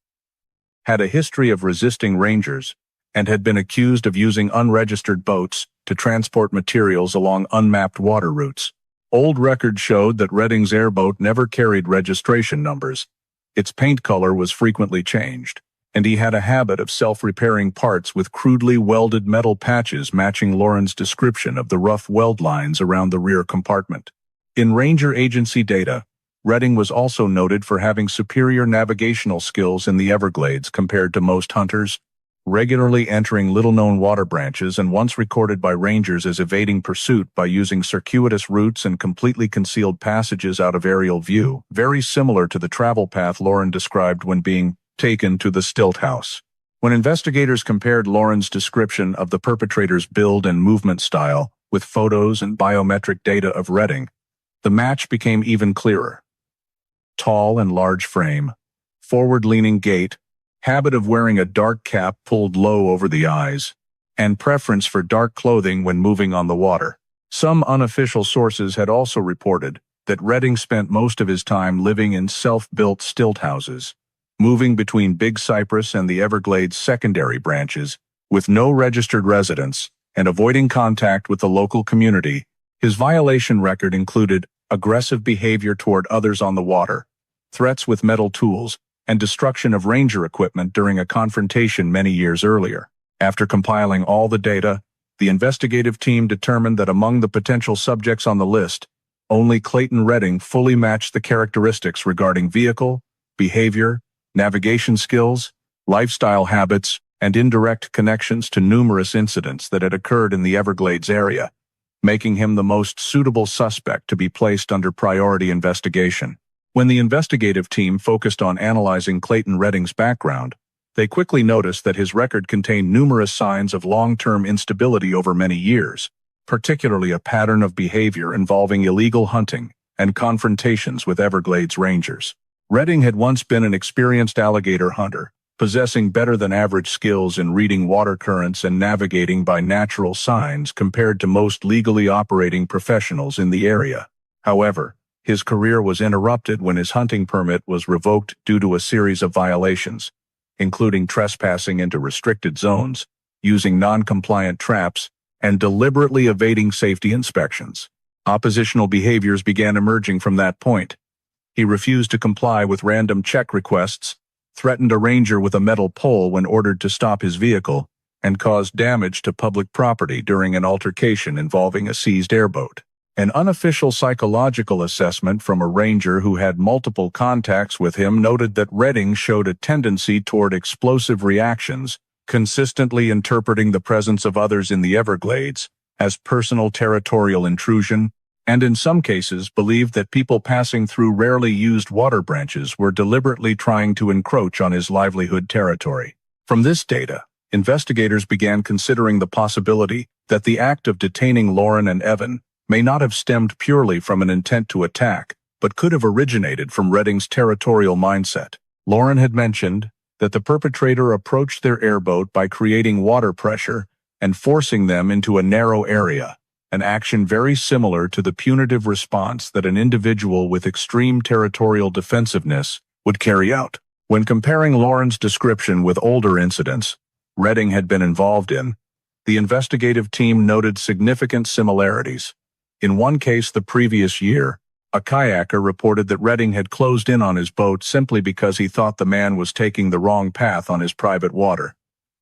had a history of resisting rangers, and had been accused of using unregistered boats to transport materials along unmapped water routes. Old records showed that Redding's airboat never carried registration numbers, its paint color was frequently changed, and he had a habit of self-repairing parts with crudely welded metal patches matching Lauren's description of the rough weld lines around the rear compartment. In Ranger Agency data, Redding was also noted for having superior navigational skills in the Everglades compared to most hunters, regularly entering little-known water branches and once recorded by rangers as evading pursuit by using circuitous routes and completely concealed passages out of aerial view, very similar to the travel path Lauren described when being taken to the stilt house. When investigators compared Lauren's description of the perpetrator's build and movement style with photos and biometric data of Redding, the match became even clearer. Tall and large frame, forward-leaning gait, habit of wearing a dark cap pulled low over the eyes, and preference for dark clothing when moving on the water. Some unofficial sources had also reported that Redding spent most of his time living in self-built stilt houses, moving between Big Cypress and the Everglades secondary branches, with no registered residence, and avoiding contact with the local community. His violation record included aggressive behavior toward others on the water, threats with metal tools, and destruction of ranger equipment during a confrontation many years earlier. After compiling all the data, the investigative team determined that among the potential subjects on the list, only Clayton Redding fully matched the characteristics regarding vehicle, behavior, navigation skills, lifestyle habits, and indirect connections to numerous incidents that had occurred in the Everglades area, making him the most suitable suspect to be placed under priority investigation. When the investigative team focused on analyzing Clayton Redding's background, they quickly noticed that his record contained numerous signs of long-term instability over many years, particularly a pattern of behavior involving illegal hunting and confrontations with Everglades rangers. Redding had once been an experienced alligator hunter, possessing better-than-average skills in reading water currents and navigating by natural signs compared to most legally operating professionals in the area. However, his career was interrupted when his hunting permit was revoked due to a series of violations, including trespassing into restricted zones, using non-compliant traps, and deliberately evading safety inspections. Oppositional behaviors began emerging from that point. He refused to comply with random check requests, threatened a ranger with a metal pole when ordered to stop his vehicle, and caused damage to public property during an altercation involving a seized airboat. An unofficial psychological assessment from a ranger who had multiple contacts with him noted that Redding showed a tendency toward explosive reactions, consistently interpreting the presence of others in the Everglades as personal territorial intrusion, and in some cases believed that people passing through rarely used water branches were deliberately trying to encroach on his livelihood territory. From this data, investigators began considering the possibility that the act of detaining Lauren and Evan may not have stemmed purely from an intent to attack, but could have originated from Redding's territorial mindset. Lauren had mentioned that the perpetrator approached their airboat by creating water pressure and forcing them into a narrow area, an action very similar to the punitive response that an individual with extreme territorial defensiveness would carry out. When comparing Lauren's description with older incidents Redding had been involved in, the investigative team noted significant similarities. In one case the previous year, a kayaker reported that Redding had closed in on his boat simply because he thought the man was taking the wrong path on his private water.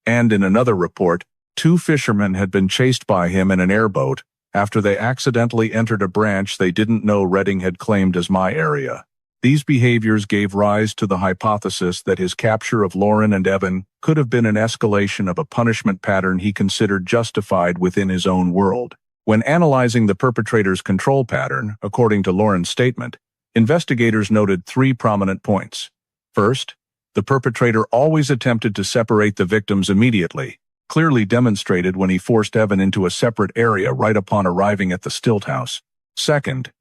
And in another report, 2 fishermen had been chased by him in an airboat after they accidentally entered a branch they didn't know Redding had claimed as my area. These behaviors gave rise to the hypothesis that his capture of Lauren and Evan could have been an escalation of a punishment pattern he considered justified within his own world. When analyzing the perpetrator's control pattern, according to Lauren's statement, investigators noted 3 prominent points. First, the perpetrator always attempted to separate the victims immediately, clearly demonstrated when he forced Evan into a separate area right upon arriving at the stilt house. Second,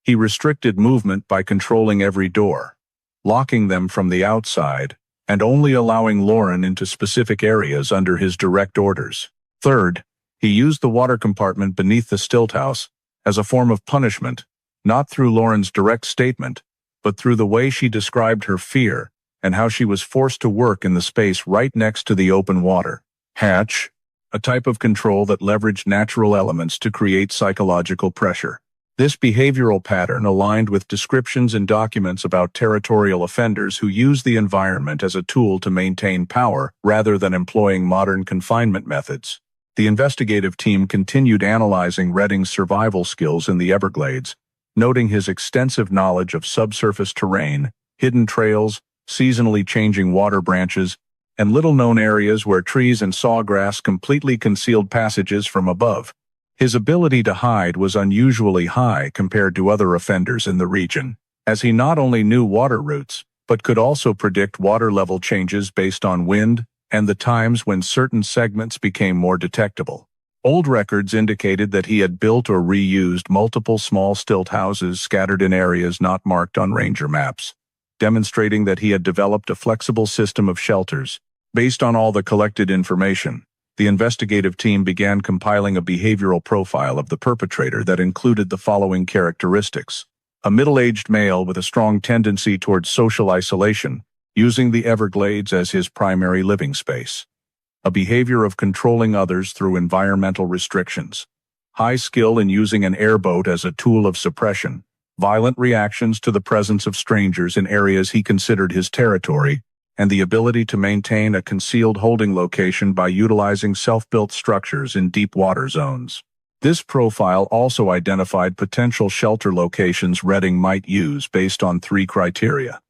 he restricted movement by controlling every door, locking them from the outside, and only allowing Lauren into specific areas under his direct orders. Third, he used the water compartment beneath the stilt house as a form of punishment, not through Lauren's direct statement, but through the way she described her fear and how she was forced to work in the space right next to the open water hatch, a type of control that leveraged natural elements to create psychological pressure. This behavioral pattern aligned with descriptions in documents about territorial offenders who use the environment as a tool to maintain power rather than employing modern confinement methods. The investigative team continued analyzing Redding's survival skills in the Everglades, noting his extensive knowledge of subsurface terrain, hidden trails, seasonally changing water branches, and little-known areas where trees and sawgrass completely concealed passages from above. His ability to hide was unusually high compared to other offenders in the region, as he not only knew water routes, but could also predict water level changes based on wind and the times when certain segments became more detectable. Old records indicated that he had built or reused multiple small stilt houses scattered in areas not marked on ranger maps, demonstrating that he had developed a flexible system of shelters. Based on all the collected information, the investigative team began compiling a behavioral profile of the perpetrator that included the following characteristics: a middle-aged male with a strong tendency towards social isolation, using the Everglades as his primary living space; a behavior of controlling others through environmental restrictions; high skill in using an airboat as a tool of suppression; violent reactions to the presence of strangers in areas he considered his territory; and the ability to maintain a concealed holding location by utilizing self-built structures in deep water zones. This profile also identified potential shelter locations Redding might use based on 3 criteria.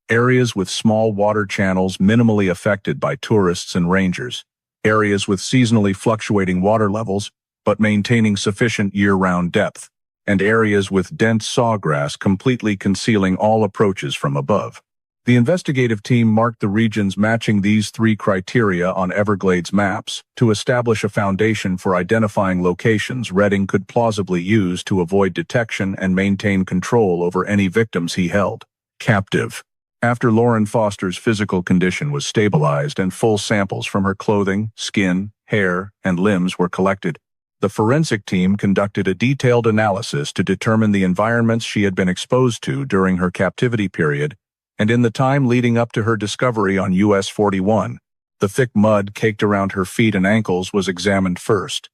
areas with small water channels minimally affected by tourists and rangers, areas with seasonally fluctuating water levels but maintaining sufficient year-round depth, and areas with dense sawgrass completely concealing all approaches from above. The investigative team marked the regions matching these three criteria on Everglades maps to establish a foundation for identifying locations Redding could plausibly use to avoid detection and maintain control over any victims he held captive. After Lauren Foster's physical condition was stabilized and full samples from her clothing, skin, hair, and limbs were collected, the forensic team conducted a detailed analysis to determine the environments she had been exposed to during her captivity period and in the time leading up to her discovery on US 41. The thick mud caked around her feet and ankles was examined first.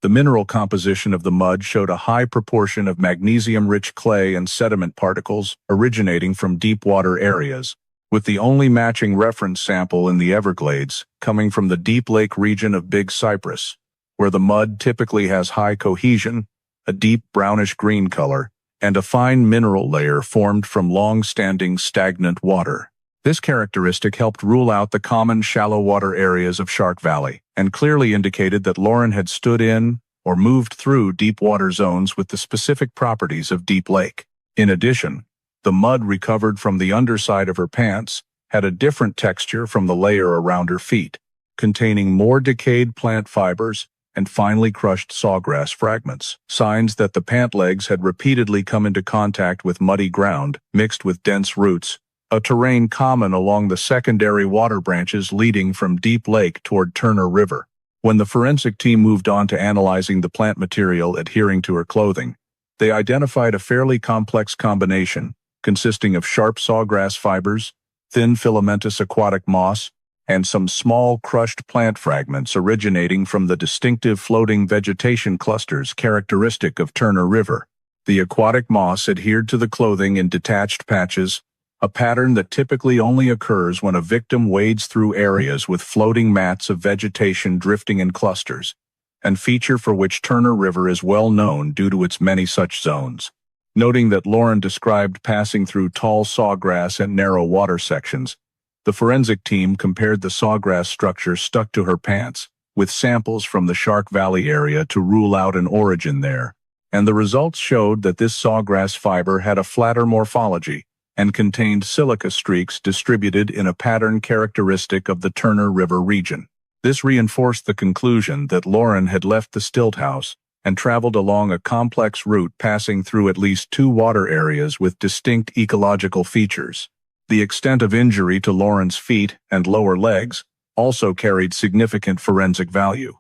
The mineral composition of the mud showed a high proportion of magnesium-rich clay and sediment particles originating from deep water areas, with the only matching reference sample in the Everglades coming from the deep lake region of Big Cypress, where the mud typically has high cohesion, a deep brownish-green color, and a fine mineral layer formed from long-standing stagnant water. This characteristic helped rule out the common shallow water areas of Shark Valley and clearly indicated that Lauren had stood in or moved through deep water zones with the specific properties of deep lake. In addition, the mud recovered from the underside of her pants had a different texture from the layer around her feet, containing more decayed plant fibers and finely crushed sawgrass fragments, signs that the pant legs had repeatedly come into contact with muddy ground mixed with dense roots, a terrain common along the secondary water branches leading from Deep Lake toward Turner River. When the forensic team moved on to analyzing the plant material adhering to her clothing, they identified a fairly complex combination consisting of sharp sawgrass fibers, thin filamentous aquatic moss, and some small crushed plant fragments originating from the distinctive floating vegetation clusters characteristic of Turner River. The aquatic moss adhered to the clothing in detached patches, a pattern that typically only occurs when a victim wades through areas with floating mats of vegetation drifting in clusters, and feature for which Turner River is well known due to its many such zones. Noting that Lauren described passing through tall sawgrass and narrow water sections, the forensic team compared the sawgrass structure stuck to her pants with samples from the Shark Valley area to rule out an origin there, and the results showed that this sawgrass fiber had a flatter morphology and contained silica streaks distributed in a pattern characteristic of the Turner River region. This reinforced the conclusion that Lauren had left the stilt house and traveled along a complex route passing through at least two water areas with distinct ecological features. The extent of injury to Lauren's feet and lower legs also carried significant forensic value.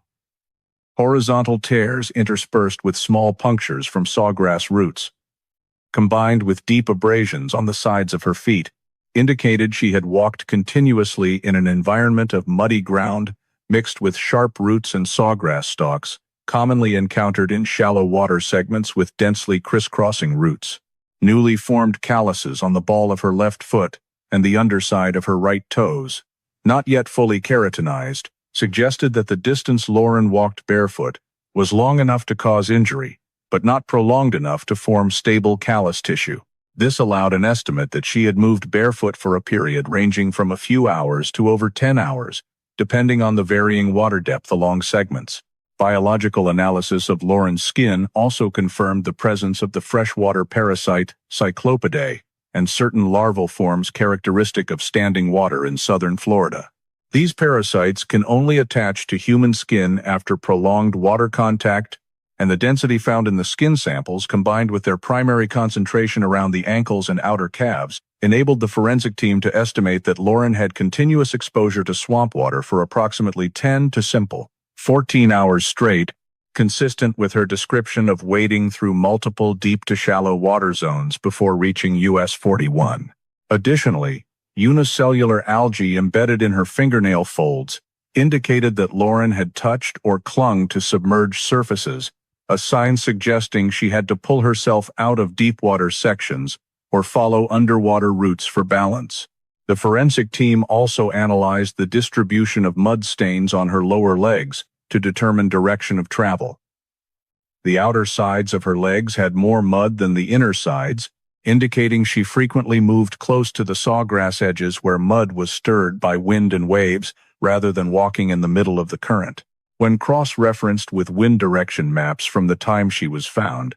Horizontal tears interspersed with small punctures from sawgrass roots, combined with deep abrasions on the sides of her feet, indicated she had walked continuously in an environment of muddy ground mixed with sharp roots and sawgrass stalks, commonly encountered in shallow water segments with densely crisscrossing roots. Newly formed calluses on the ball of her left foot and the underside of her right toes, not yet fully keratinized, suggested that the distance Lauren walked barefoot was long enough to cause injury, but not prolonged enough to form stable callus tissue. This allowed an estimate that she had moved barefoot for a period ranging from a few hours to over 10 hours, depending on the varying water depth along segments. Biological analysis of Lauren's skin also confirmed the presence of the freshwater parasite Cyclopidae and certain larval forms characteristic of standing water in southern Florida. These parasites can only attach to human skin after prolonged water contact, and the density found in the skin samples combined with their primary concentration around the ankles and outer calves enabled the forensic team to estimate that Lauren had continuous exposure to swamp water for approximately 10 to 14 hours straight, consistent with her description of wading through multiple deep to shallow water zones before reaching US 41. Additionally, unicellular algae embedded in her fingernail folds indicated that Lauren had touched or clung to submerged surfaces, a sign suggesting she had to pull herself out of deep water sections or follow underwater routes for balance. The forensic team also analyzed the distribution of mud stains on her lower legs to determine direction of travel. The outer sides of her legs had more mud than the inner sides, indicating she frequently moved close to the sawgrass edges where mud was stirred by wind and waves, rather than walking in the middle of the current. When cross-referenced with wind direction maps from the time she was found,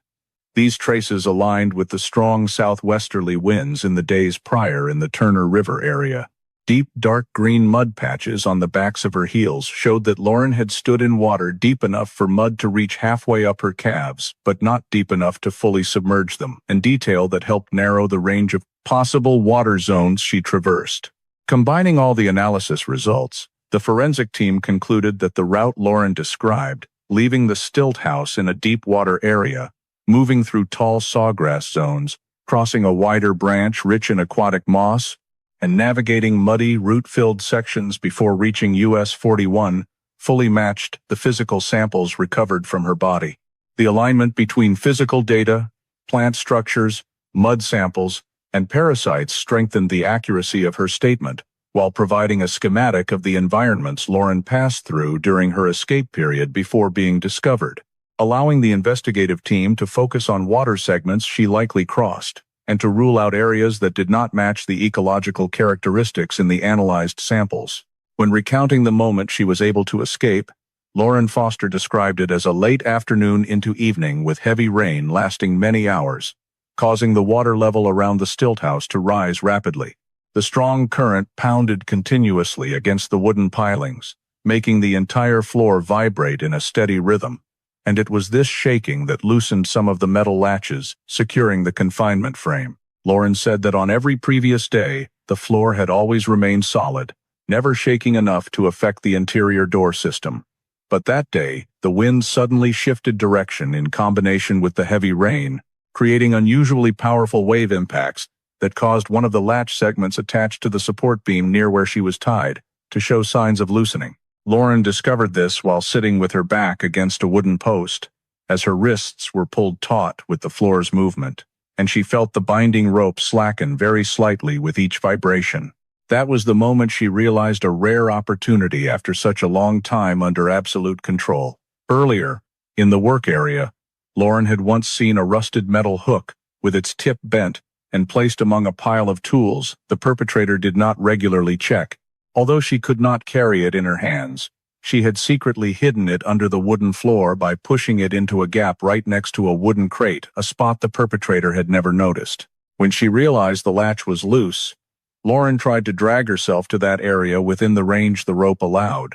these traces aligned with the strong southwesterly winds in the days prior in the Turner River area. Deep dark green mud patches on the backs of her heels showed that Lauren had stood in water deep enough for mud to reach halfway up her calves, but not deep enough to fully submerge them, and detail that helped narrow the range of possible water zones she traversed. Combining all the analysis results, the forensic team concluded that the route Lauren described, leaving the stilt house in a deep water area, moving through tall sawgrass zones, crossing a wider branch rich in aquatic moss, and navigating muddy, root-filled sections before reaching US 41, fully matched the physical samples recovered from her body. The alignment between physical data, plant structures, mud samples, and parasites strengthened the accuracy of her statement, while providing a schematic of the environments Lauren passed through during her escape period before being discovered, allowing the investigative team to focus on water segments she likely crossed, and to rule out areas that did not match the ecological characteristics in the analyzed samples. When recounting the moment she was able to escape, Lauren Foster described it as a late afternoon into evening with heavy rain lasting many hours, causing the water level around the stilt house to rise rapidly. The strong current pounded continuously against the wooden pilings, making the entire floor vibrate in a steady rhythm, and it was this shaking that loosened some of the metal latches, securing the confinement frame. Lauren said that on every previous day, the floor had always remained solid, never shaking enough to affect the interior door system. But that day, the wind suddenly shifted direction in combination with the heavy rain, creating unusually powerful wave impacts that caused one of the latch segments attached to the support beam near where she was tied to show signs of loosening. Lauren discovered this while sitting with her back against a wooden post, as her wrists were pulled taut with the floor's movement, and she felt the binding rope slacken very slightly with each vibration. That was the moment she realized a rare opportunity after such a long time under absolute control. Earlier, in the work area, Lauren had once seen a rusted metal hook, with its tip bent, and placed among a pile of tools the perpetrator did not regularly check. Although she could not carry it in her hands, she had secretly hidden it under the wooden floor by pushing it into a gap right next to a wooden crate, a spot the perpetrator had never noticed. When she realized the latch was loose, Lauren tried to drag herself to that area within the range the rope allowed,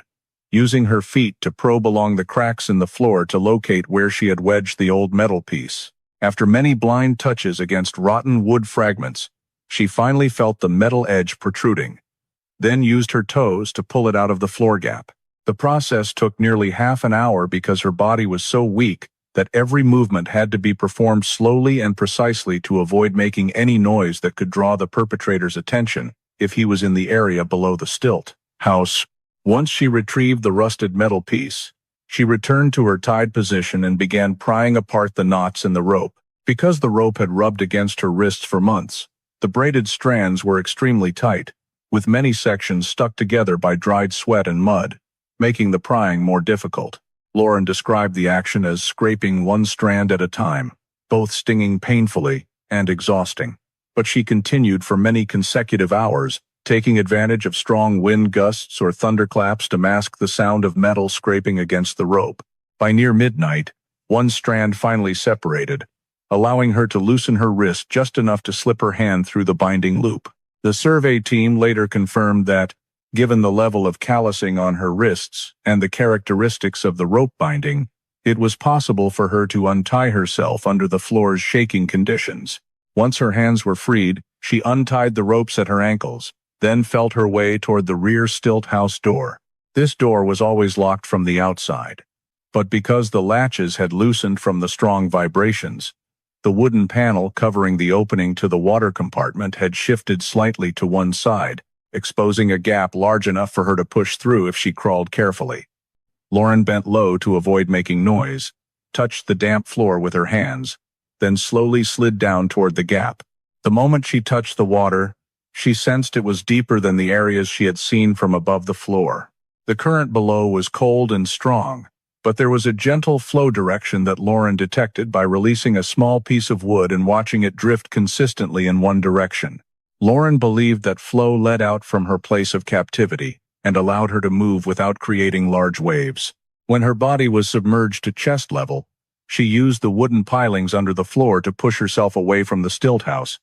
using her feet to probe along the cracks in the floor to locate where she had wedged the old metal piece. After many blind touches against rotten wood fragments, she finally felt the metal edge protruding, then used her toes to pull it out of the floor gap. The process took nearly half an hour because her body was so weak that every movement had to be performed slowly and precisely to avoid making any noise that could draw the perpetrator's attention if he was in the area below the stilt house. Once she retrieved the rusted metal piece, she returned to her tied position and began prying apart the knots in the rope. Because the rope had rubbed against her wrists for months, the braided strands were extremely tight, with many sections stuck together by dried sweat and mud, making the prying more difficult. Lauren described the action as scraping one strand at a time, both stinging painfully and exhausting. But she continued for many consecutive hours, taking advantage of strong wind gusts or thunderclaps to mask the sound of metal scraping against the rope. By near midnight, one strand finally separated, allowing her to loosen her wrist just enough to slip her hand through the binding loop. The survey team later confirmed that, given the level of callousing on her wrists and the characteristics of the rope binding, it was possible for her to untie herself under the floor's shaking conditions. Once her hands were freed, she untied the ropes at her ankles, then felt her way toward the rear stilt house door. This door was always locked from the outside, but because the latches had loosened from the strong vibrations, the wooden panel covering the opening to the water compartment had shifted slightly to one side, exposing a gap large enough for her to push through if she crawled carefully. Lauren bent low to avoid making noise, touched the damp floor with her hands, then slowly slid down toward the gap. The moment she touched the water, she sensed it was deeper than the areas she had seen from above the floor. The current below was cold and strong, But there was a gentle flow direction that Lauren detected by releasing a small piece of wood and watching it drift consistently in one direction. Lauren believed that flow led out from her place of captivity and allowed her to move without creating large waves. When her body was submerged to chest level, she used the wooden pilings under the floor to push herself away from the stilt house,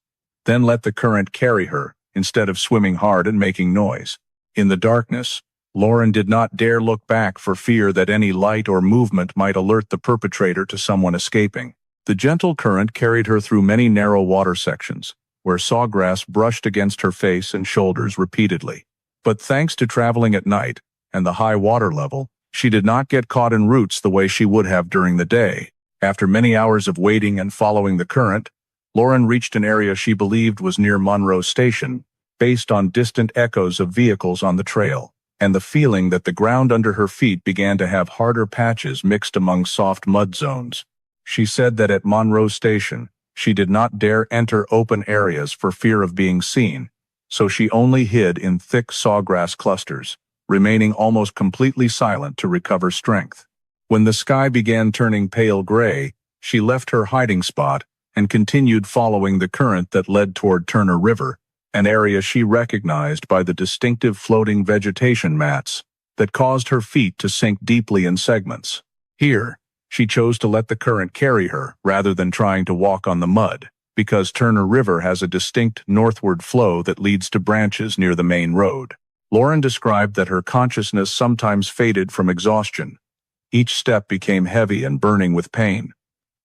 then let the current carry her, instead of swimming hard and making noise. In the darkness, Lauren did not dare look back for fear that any light or movement might alert the perpetrator to someone escaping. The gentle current carried her through many narrow water sections, where sawgrass brushed against her face and shoulders repeatedly. But thanks to traveling at night and the high water level, she did not get caught in roots the way she would have during the day. After many hours of waiting and following the current, Lauren reached an area she believed was near Monroe Station, based on distant echoes of vehicles on the trail, and the feeling that the ground under her feet began to have harder patches mixed among soft mud zones. She said that at Monroe Station, she did not dare enter open areas for fear of being seen, so she only hid in thick sawgrass clusters, remaining almost completely silent to recover strength. When the sky began turning pale gray, she left her hiding spot and continued following the current that led toward Turner River, an area she recognized by the distinctive floating vegetation mats that caused her feet to sink deeply in segments. Here, she chose to let the current carry her rather than trying to walk on the mud, because Turner River has a distinct northward flow that leads to branches near the main road. Lauren described that her consciousness sometimes faded from exhaustion. Each step became heavy and burning with pain,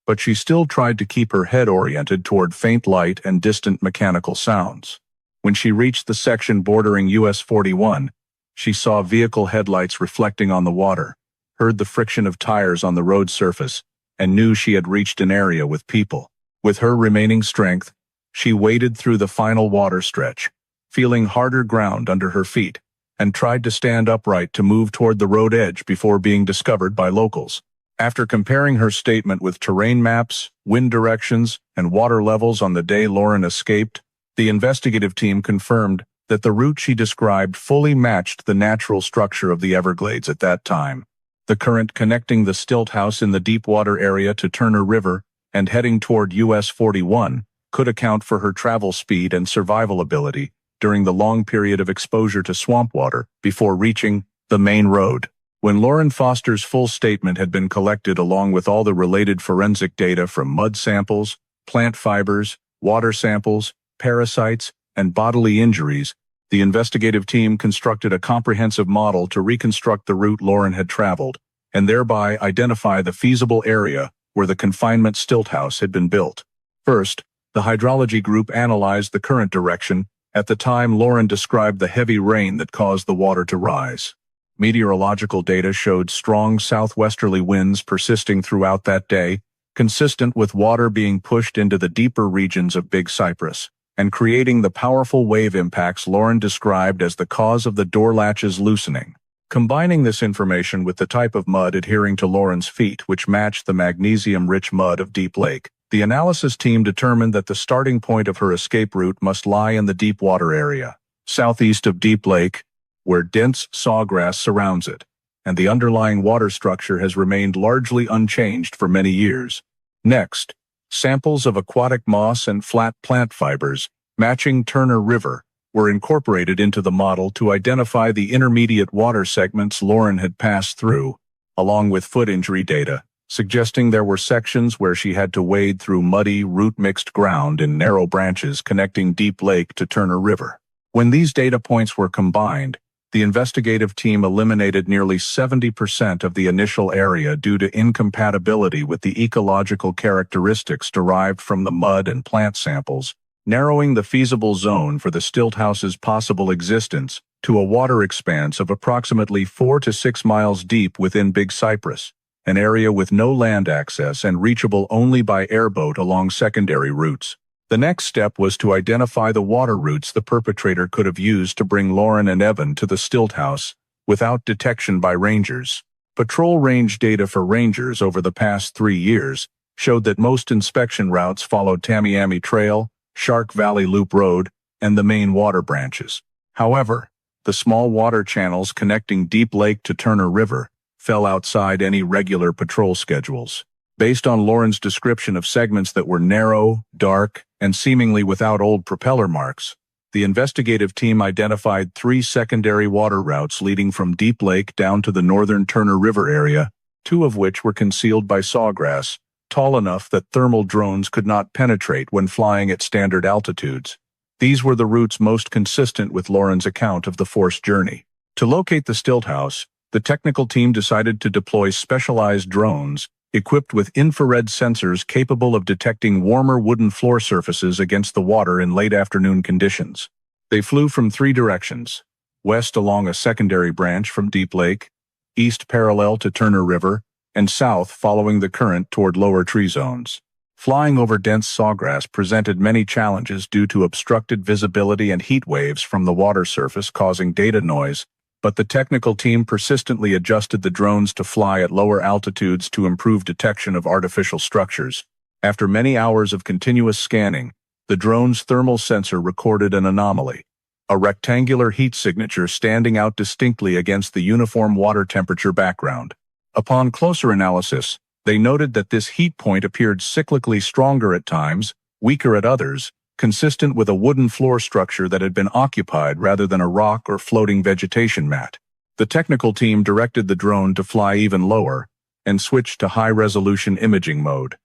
but she still tried to keep her head oriented toward faint light and distant mechanical sounds. When she reached the section bordering US 41, she saw vehicle headlights reflecting on the water, heard the friction of tires on the road surface, and knew she had reached an area with people. With her remaining strength, she waded through the final water stretch, feeling harder ground under her feet, and tried to stand upright to move toward the road edge before being discovered by locals. After comparing her statement with terrain maps, wind directions, and water levels on the day Lauren escaped, the investigative team confirmed that the route she described fully matched the natural structure of the Everglades at that time. The current connecting the stilt house in the deep water area to Turner River and heading toward US 41 could account for her travel speed and survival ability during the long period of exposure to swamp water before reaching the main road. When Lauren Foster's full statement had been collected along with all the related forensic data from mud samples, plant fibers, water samples, parasites, and bodily injuries, the investigative team constructed a comprehensive model to reconstruct the route Lauren had traveled, and thereby identify the feasible area where the confinement stilt house had been built. First, the hydrology group analyzed the current direction. At the time, Lauren described the heavy rain that caused the water to rise. Meteorological data showed strong southwesterly winds persisting throughout that day, consistent with water being pushed into the deeper regions of Big Cypress, and creating the powerful wave impacts Lauren described as the cause of the door latches loosening. Combining this information with the type of mud adhering to Lauren's feet, which matched the magnesium-rich mud of Deep Lake, the analysis team determined that the starting point of her escape route must lie in the deep water area, southeast of Deep Lake, where dense sawgrass surrounds it, and the underlying water structure has remained largely unchanged for many years. Next, samples of aquatic moss and flat plant fibers matching Turner River were incorporated into the model to identify the intermediate water segments Lauren had passed through, along with foot injury data, suggesting there were sections where she had to wade through muddy, root-mixed ground in narrow branches connecting Deep Lake to Turner River. When these data points were combined, the investigative team eliminated nearly 70% of the initial area due to incompatibility with the ecological characteristics derived from the mud and plant samples, narrowing the feasible zone for the stilt house's possible existence to a water expanse of approximately 4 to 6 miles deep within Big Cypress, an area with no land access and reachable only by airboat along secondary routes. The next step was to identify the water routes the perpetrator could have used to bring Lauren and Evan to the stilt house without detection by rangers. Patrol range data for rangers over the past 3 years showed that most inspection routes followed Tamiami Trail, Shark Valley Loop Road, and the main water branches. However, the small water channels connecting Deep Lake to Turner River fell outside any regular patrol schedules. Based on Lauren's description of segments that were narrow, dark, and seemingly without old propeller marks, the investigative team identified 3 secondary water routes leading from Deep Lake down to the northern Turner River area, 2 of which were concealed by sawgrass, tall enough that thermal drones could not penetrate when flying at standard altitudes. These were the routes most consistent with Lauren's account of the forced journey. To locate the stilt house, the technical team decided to deploy specialized drones equipped with infrared sensors capable of detecting warmer wooden floor surfaces against the water in late afternoon conditions. They flew from 3 directions: west along a secondary branch from Deep Lake, east parallel to Turner River, and south following the current toward lower tree zones. Flying over dense sawgrass presented many challenges due to obstructed visibility and heat waves from the water surface causing data noise, but the technical team persistently adjusted the drones to fly at lower altitudes to improve detection of artificial structures. After many hours of continuous scanning, the drone's thermal sensor recorded an anomaly, a rectangular heat signature standing out distinctly against the uniform water temperature background. Upon closer analysis, they noted that this heat point appeared cyclically stronger at times, weaker at others, consistent with a wooden floor structure that had been occupied rather than a rock or floating vegetation mat. The technical team directed the drone to fly even lower and switched to high-resolution imaging mode.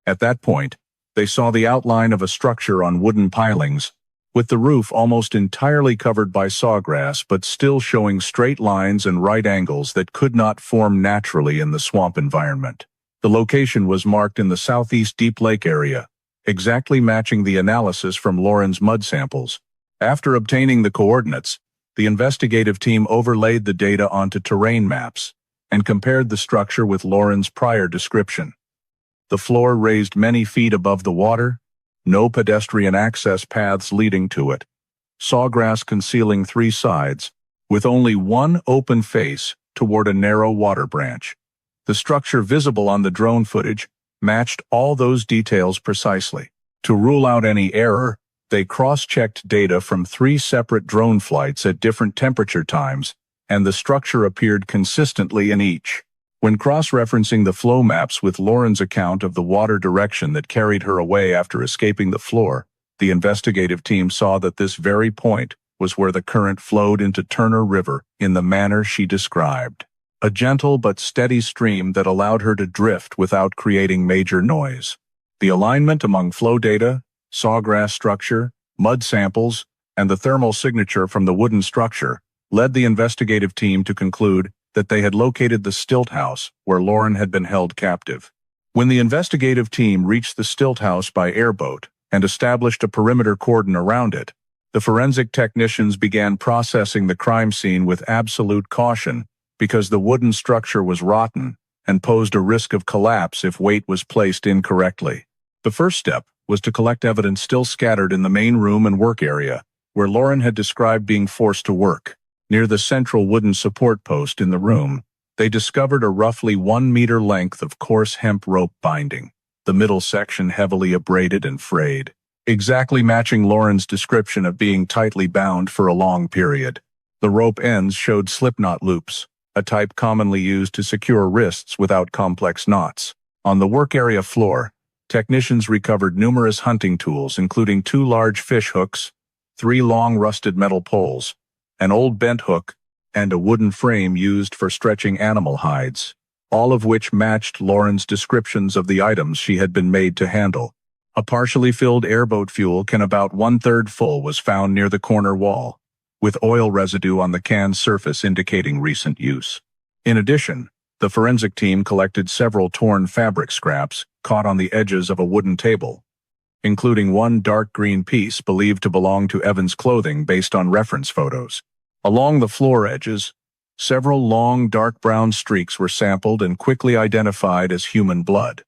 At that point, they saw the outline of a structure on wooden pilings, with the roof almost entirely covered by sawgrass but still showing straight lines and right angles that could not form naturally in the swamp environment. The location was marked in the southeast Deep Lake area, exactly matching the analysis from Lauren's mud samples. After obtaining the coordinates, the investigative team overlaid the data onto terrain maps and compared the structure with Lauren's prior description. The floor raised many feet above the water, no pedestrian access paths leading to it, sawgrass concealing 3 sides, with only one open face toward a narrow water branch. The structure visible on the drone footage matched all those details precisely. To rule out any error, they cross-checked data from 3 separate drone flights at different temperature times, and the structure appeared consistently in each. When cross-referencing the flow maps with Lauren's account of the water direction that carried her away after escaping the floor, the investigative team saw that this very point was where the current flowed into Turner River in the manner she described. A gentle but steady stream that allowed her to drift without creating major noise. The alignment among flow data, sawgrass structure, mud samples, and the thermal signature from the wooden structure led the investigative team to conclude that they had located the stilt house where Lauren had been held captive. When the investigative team reached the stilt house by airboat and established a perimeter cordon around it, the forensic technicians began processing the crime scene with absolute caution because the wooden structure was rotten and posed a risk of collapse if weight was placed incorrectly. The first step was to collect evidence still scattered in the main room and work area, where Lauren had described being forced to work. Near the central wooden support post in the room, they discovered a roughly 1 meter length of coarse hemp rope binding, the middle section heavily abraded and frayed, exactly matching Lauren's description of being tightly bound for a long period. The rope ends showed slipknot loops, a type commonly used to secure wrists without complex knots. On the work area floor, technicians recovered numerous hunting tools, including 2 large fish hooks, 3 long rusted metal poles, an old bent hook, and a wooden frame used for stretching animal hides, all of which matched Lauren's descriptions of the items she had been made to handle. A partially filled airboat fuel can about 1/3 full was found near the corner wall, with oil residue on the can's surface indicating recent use. In addition, the forensic team collected several torn fabric scraps caught on the edges of a wooden table, including one dark green piece believed to belong to Evan's clothing based on reference photos. Along the floor edges, several long dark brown streaks were sampled and quickly identified as human blood.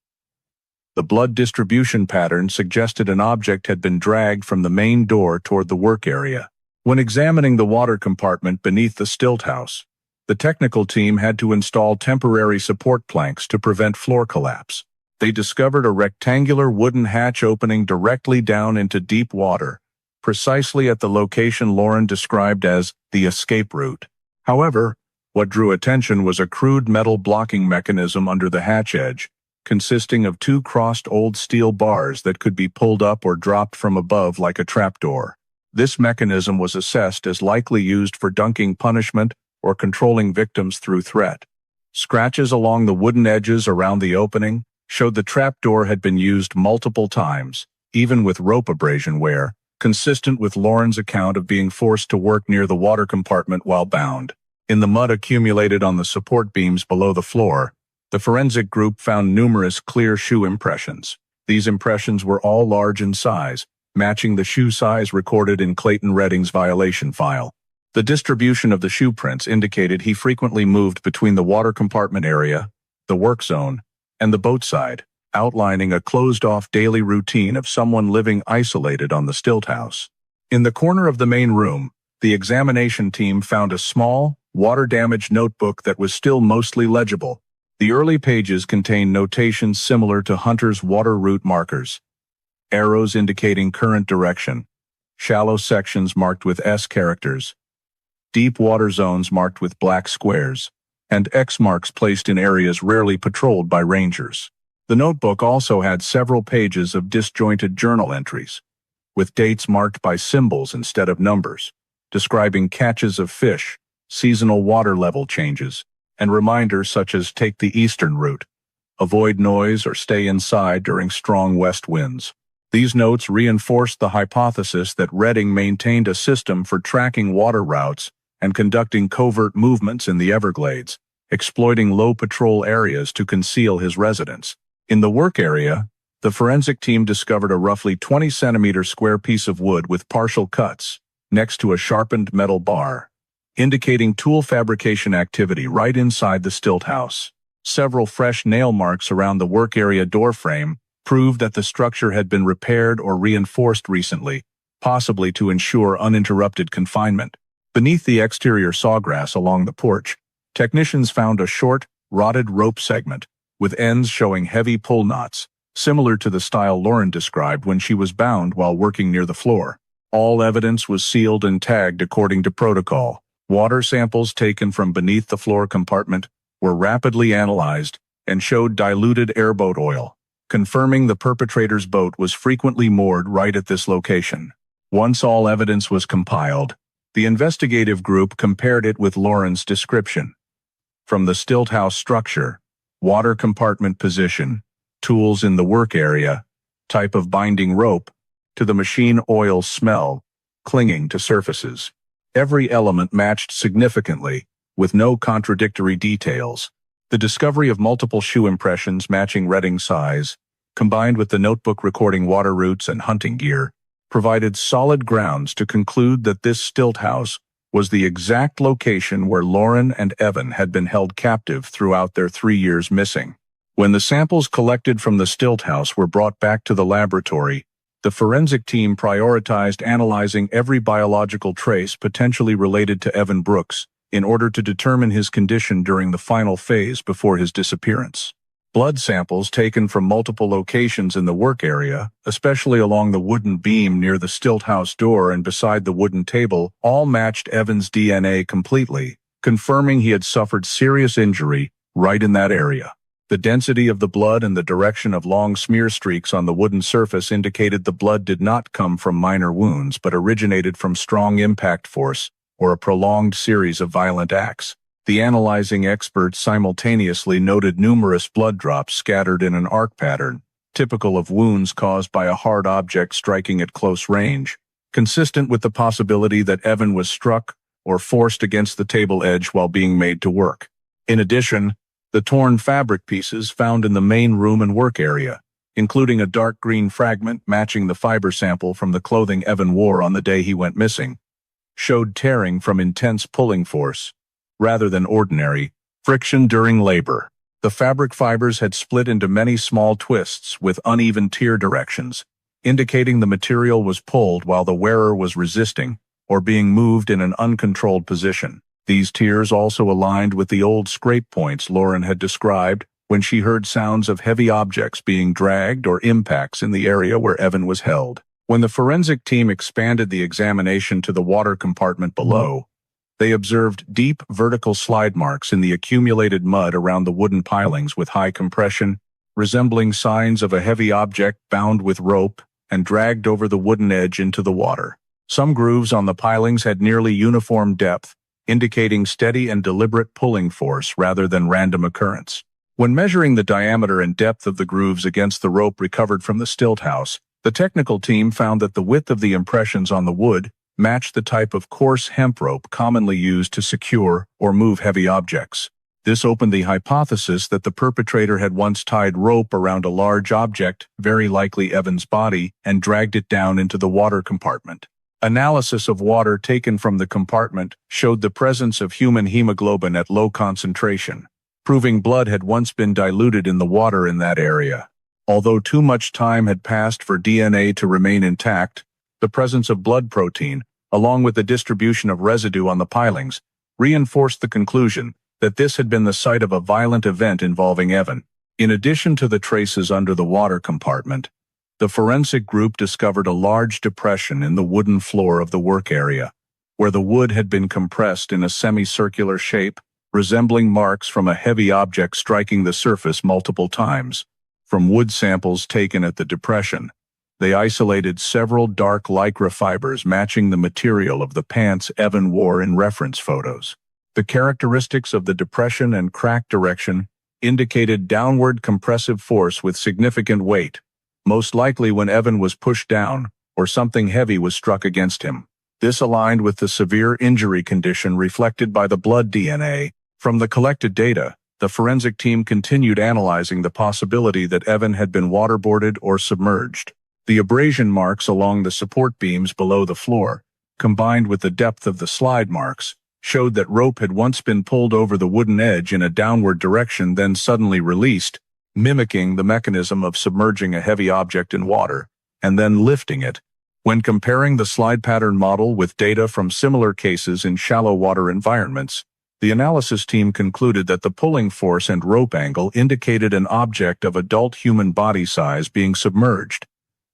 The blood distribution pattern suggested an object had been dragged from the main door toward the work area. When examining the water compartment beneath the stilt house, the technical team had to install temporary support planks to prevent floor collapse. They discovered a rectangular wooden hatch opening directly down into deep water, precisely at the location Lauren described as the escape route. However, What drew attention was a crude metal blocking mechanism under the hatch edge, consisting of two crossed old steel bars that could be pulled up or dropped from above like a trapdoor. This mechanism was assessed as likely used for dunking punishment or controlling victims through threat. Scratches along the wooden edges around the opening showed the trapdoor had been used multiple times, even with rope abrasion wear, consistent with Lauren's account of being forced to work near the water compartment while bound. In the mud accumulated on the support beams below the floor, the forensic group found numerous clear shoe impressions. These impressions were all large in size, matching the shoe size recorded in Clayton Redding's violation file. The distribution of the shoe prints indicated he frequently moved between the water compartment area, the work zone, and the boat side, outlining a closed-off daily routine of someone living isolated on the stilt house. In the corner of the main room, the examination team found a small, water-damaged notebook that was still mostly legible. The early pages contained notations similar to Hunter's water route markers. Arrows indicating current direction, shallow sections marked with S characters, deep water zones marked with black squares, and X marks placed in areas rarely patrolled by rangers. The notebook also had several pages of disjointed journal entries, with dates marked by symbols instead of numbers, describing catches of fish, seasonal water level changes, and reminders such as take the eastern route, avoid noise or stay inside during strong west winds. These notes reinforced the hypothesis that Redding maintained a system for tracking water routes and conducting covert movements in the Everglades, exploiting low patrol areas to conceal his residence. In the work area, the forensic team discovered a roughly 20-centimeter square piece of wood with partial cuts next to a sharpened metal bar, indicating tool fabrication activity right inside the stilt house. Several fresh nail marks around the work area doorframe proved that the structure had been repaired or reinforced recently, possibly to ensure uninterrupted confinement. Beneath the exterior sawgrass along the porch, technicians found a short, rotted rope segment, with ends showing heavy pull knots, similar to the style Lauren described when she was bound while working near the floor. All evidence was sealed and tagged according to protocol. Water samples taken from beneath the floor compartment were rapidly analyzed and showed diluted airboat oil, confirming the perpetrator's boat was frequently moored right at this location. Once all evidence was compiled, the investigative group compared it with Lauren's description. From the stilt house structure, water compartment position, tools in the work area, type of binding rope, to the machine oil smell clinging to surfaces. Every element matched significantly, with no contradictory details. The discovery of multiple shoe impressions matching Redding's size, combined with the notebook recording water routes and hunting gear, provided solid grounds to conclude that this stilt house was the exact location where Lauren and Evan had been held captive throughout their 3 years missing. When the samples collected from the stilt house were brought back to the laboratory, the forensic team prioritized analyzing every biological trace potentially related to Evan Brooks in order to determine his condition during the final phase before his disappearance. Blood samples taken from multiple locations in the work area, especially along the wooden beam near the stilt house door and beside the wooden table, all matched Evan's DNA completely, confirming he had suffered serious injury right in that area. The density of the blood and the direction of long smear streaks on the wooden surface indicated the blood did not come from minor wounds but originated from strong impact force or a prolonged series of violent acts. The analyzing experts simultaneously noted numerous blood drops scattered in an arc pattern, typical of wounds caused by a hard object striking at close range, consistent with the possibility that Evan was struck or forced against the table edge while being made to work. In addition, the torn fabric pieces found in the main room and work area, including a dark green fragment matching the fiber sample from the clothing Evan wore on the day he went missing, showed tearing from intense pulling force, rather than ordinary friction during labor. The fabric fibers had split into many small twists with uneven tear directions, indicating the material was pulled while the wearer was resisting or being moved in an uncontrolled position. These tears also aligned with the old scrape points Lauren had described when she heard sounds of heavy objects being dragged or impacts in the area where Evan was held. When the forensic team expanded the examination to the water compartment below, They observed deep vertical slide marks in the accumulated mud around the wooden pilings with high compression, resembling signs of a heavy object bound with rope and dragged over the wooden edge into the water. Some grooves on the pilings had nearly uniform depth, indicating steady and deliberate pulling force rather than random occurrence. When measuring the diameter and depth of the grooves against the rope recovered from the stilt house, the technical team found that the width of the impressions on the wood matched the type of coarse hemp rope commonly used to secure or move heavy objects. This opened the hypothesis that the perpetrator had once tied rope around a large object, very likely Evan's body, and dragged it down into the water compartment. Analysis of water taken from the compartment showed the presence of human hemoglobin at low concentration, proving blood had once been diluted in the water in that area. Although too much time had passed for DNA to remain intact, the presence of blood protein, along with the distribution of residue on the pilings, reinforced the conclusion that this had been the site of a violent event involving Evan. In addition to the traces under the water compartment, the forensic group discovered a large depression in the wooden floor of the work area, where the wood had been compressed in a semicircular shape, resembling marks from a heavy object striking the surface multiple times. From wood samples taken at the depression, they isolated several dark lycra fibers matching the material of the pants Evan wore in reference photos. The characteristics of the depression and crack direction indicated downward compressive force with significant weight, most likely when Evan was pushed down or something heavy was struck against him. This aligned with the severe injury condition reflected by the blood DNA. From the collected data, the forensic team continued analyzing the possibility that Evan had been waterboarded or submerged. The abrasion marks along the support beams below the floor, combined with the depth of the slide marks, showed that rope had once been pulled over the wooden edge in a downward direction then suddenly released, mimicking the mechanism of submerging a heavy object in water, and then lifting it. When comparing the slide pattern model with data from similar cases in shallow water environments, the analysis team concluded that the pulling force and rope angle indicated an object of adult human body size being submerged,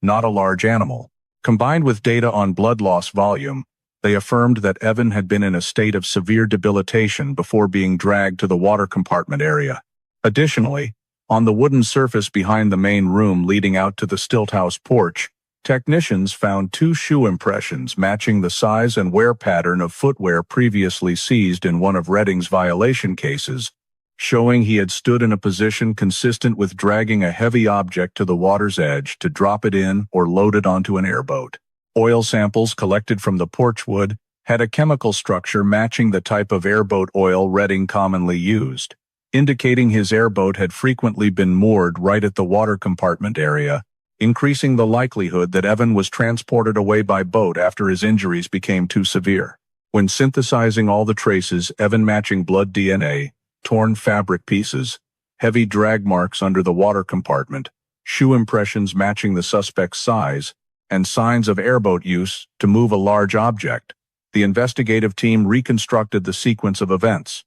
not a large animal. Combined with data on blood loss volume, they affirmed that Evan had been in a state of severe debilitation before being dragged to the water compartment area. Additionally, on the wooden surface behind the main room leading out to the stilt house porch, technicians found 2 shoe impressions matching the size and wear pattern of footwear previously seized in one of Redding's violation cases, showing he had stood in a position consistent with dragging a heavy object to the water's edge to drop it in or load it onto an airboat. Oil samples collected from the porch wood had a chemical structure matching the type of airboat oil Redding commonly used, indicating his airboat had frequently been moored right at the water compartment area, increasing the likelihood that Evan was transported away by boat after his injuries became too severe. When synthesizing all the traces, Evan matching blood DNA, torn fabric pieces, heavy drag marks under the water compartment, shoe impressions matching the suspect's size, and signs of airboat use to move a large object, the investigative team reconstructed the sequence of events.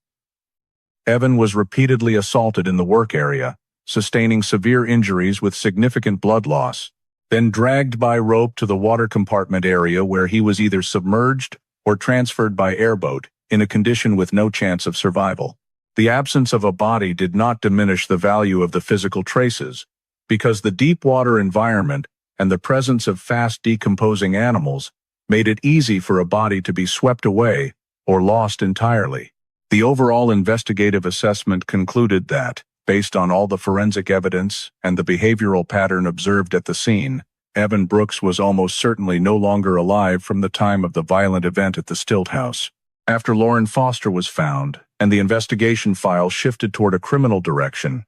Evan was repeatedly assaulted in the work area, sustaining severe injuries with significant blood loss, then dragged by rope to the water compartment area where he was either submerged or transferred by airboat in a condition with no chance of survival. The absence of a body did not diminish the value of the physical traces, because the deep water environment and the presence of fast decomposing animals made it easy for a body to be swept away or lost entirely. The overall investigative assessment concluded that, based on all the forensic evidence and the behavioral pattern observed at the scene, Evan Brooks was almost certainly no longer alive from the time of the violent event at the stilt house. After Lauren Foster was found, and the investigation file shifted toward a criminal direction,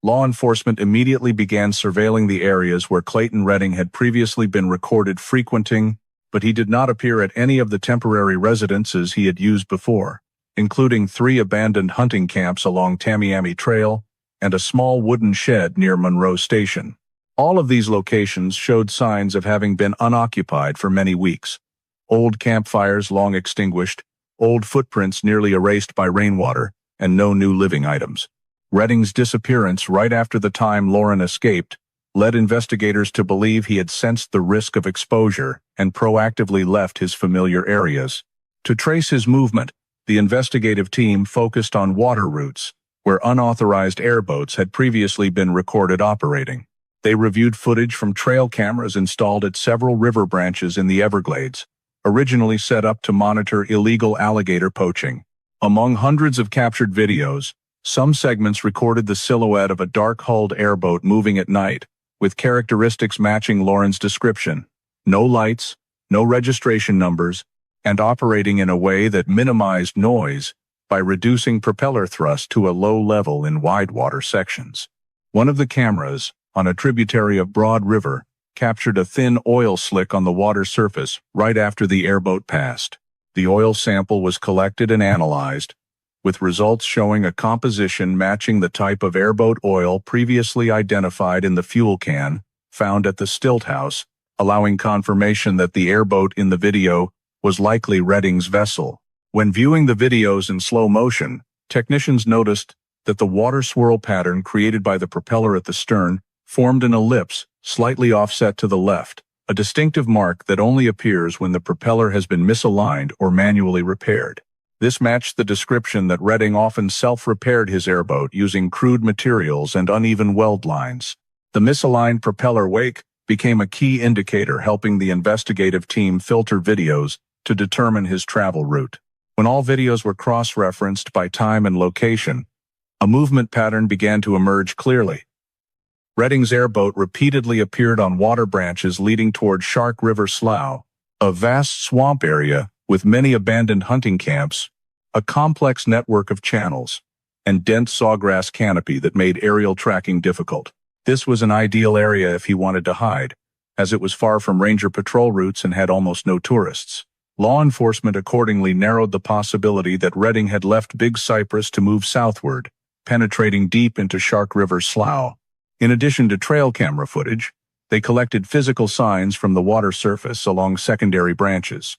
law enforcement immediately began surveilling the areas where Clayton Redding had previously been recorded frequenting, but he did not appear at any of the temporary residences he had used before, including 3 abandoned hunting camps along Tamiami Trail and a small wooden shed near Monroe Station. All of these locations showed signs of having been unoccupied for many weeks. Old campfires long extinguished, old footprints nearly erased by rainwater, and no new living items. Redding's disappearance right after the time Lauren escaped led investigators to believe he had sensed the risk of exposure and proactively left his familiar areas. To trace his movement, the investigative team focused on water routes, where unauthorized airboats had previously been recorded operating. They reviewed footage from trail cameras installed at several river branches in the Everglades, originally set up to monitor illegal alligator poaching. Among hundreds of captured videos, some segments recorded the silhouette of a dark-hulled airboat moving at night, with characteristics matching Lauren's description: no lights, no registration numbers, and operating in a way that minimized noise by reducing propeller thrust to a low level in wide water sections. One of the cameras, on a tributary of Broad River, captured a thin oil slick on the water surface right after the airboat passed. The oil sample was collected and analyzed, with results showing a composition matching the type of airboat oil previously identified in the fuel can found at the stilt house, allowing confirmation that the airboat in the video was likely Redding's vessel. When viewing the videos in slow motion, technicians noticed that the water swirl pattern created by the propeller at the stern formed an ellipse slightly offset to the left, a distinctive mark that only appears when the propeller has been misaligned or manually repaired. This matched the description that Redding often self-repaired his airboat using crude materials and uneven weld lines. The misaligned propeller wake became a key indicator helping the investigative team filter videos to determine his travel route. When all videos were cross-referenced by time and location, a movement pattern began to emerge clearly. Redding's airboat repeatedly appeared on water branches leading toward Shark River Slough, a vast swamp area with many abandoned hunting camps, a complex network of channels, and dense sawgrass canopy that made aerial tracking difficult. This was an ideal area if he wanted to hide, as it was far from ranger patrol routes and had almost no tourists. Law enforcement accordingly narrowed the possibility that Redding had left Big Cypress to move southward, penetrating deep into Shark River Slough. In addition to trail camera footage, they collected physical signs from the water surface along secondary branches.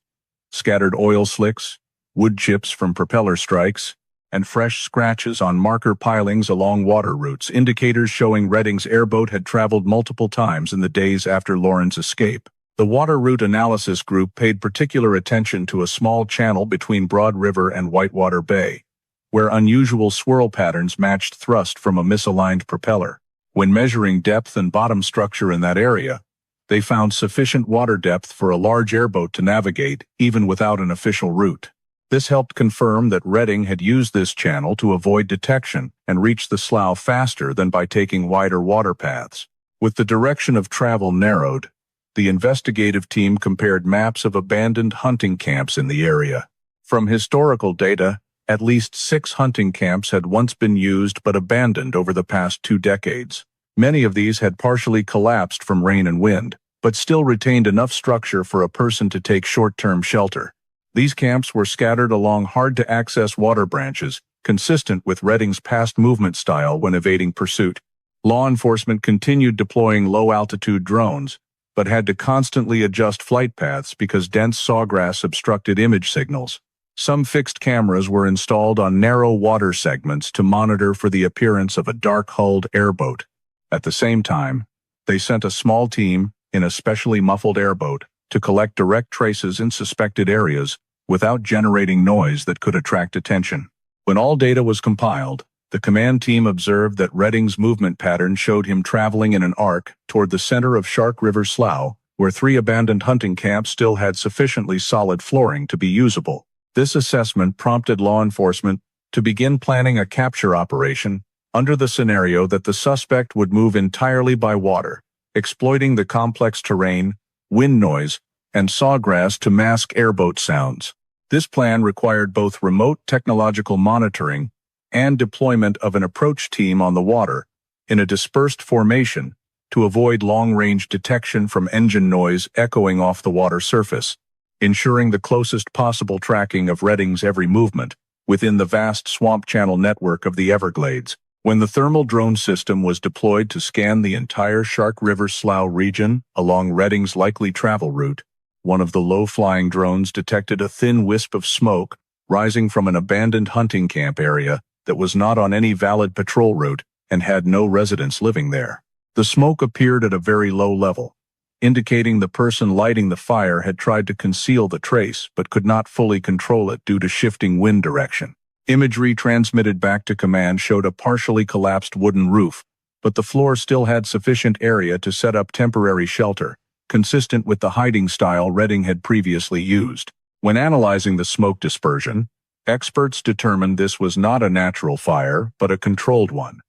Scattered oil slicks, wood chips from propeller strikes, and fresh scratches on marker pilings along water routes, indicators showing Redding's airboat had traveled multiple times in the days after Lauren's escape. The Water Route Analysis Group paid particular attention to a small channel between Broad River and Whitewater Bay, where unusual swirl patterns matched thrust from a misaligned propeller. When measuring depth and bottom structure in that area, they found sufficient water depth for a large airboat to navigate, even without an official route. This helped confirm that Redding had used this channel to avoid detection and reach the slough faster than by taking wider water paths. With the direction of travel narrowed, the investigative team compared maps of abandoned hunting camps in the area. From historical data, at least 6 hunting camps had once been used but abandoned over the past 2 decades. Many of these had partially collapsed from rain and wind, but still retained enough structure for a person to take short-term shelter. These camps were scattered along hard-to-access water branches, consistent with Redding's past movement style when evading pursuit. Law enforcement continued deploying low-altitude drones, but had to constantly adjust flight paths because dense sawgrass obstructed image signals. Some fixed cameras were installed on narrow water segments to monitor for the appearance of a dark-hulled airboat. At the same time, they sent a small team in a specially muffled airboat to collect direct traces in suspected areas without generating noise that could attract attention. When all data was compiled, the command team observed that Redding's movement pattern showed him traveling in an arc toward the center of Shark River Slough, where 3 abandoned hunting camps still had sufficiently solid flooring to be usable. This assessment prompted law enforcement to begin planning a capture operation under the scenario that the suspect would move entirely by water, exploiting the complex terrain, wind noise, and sawgrass to mask airboat sounds. This plan required both remote technological monitoring and deployment of an approach team on the water in a dispersed formation to avoid long-range detection from engine noise echoing off the water surface, ensuring the closest possible tracking of Redding's every movement within the vast swamp channel network of the Everglades. When the thermal drone system was deployed to scan the entire Shark River Slough region along Redding's likely travel route, one of the low-flying drones detected a thin wisp of smoke rising from an abandoned hunting camp area that was not on any valid patrol route and had no residents living there. The smoke appeared at a very low level, indicating the person lighting the fire had tried to conceal the trace but could not fully control it due to shifting wind direction. Imagery transmitted back to command showed a partially collapsed wooden roof, but the floor still had sufficient area to set up temporary shelter, consistent with the hiding style Redding had previously used. When analyzing the smoke dispersion, experts determined this was not a natural fire but a controlled one,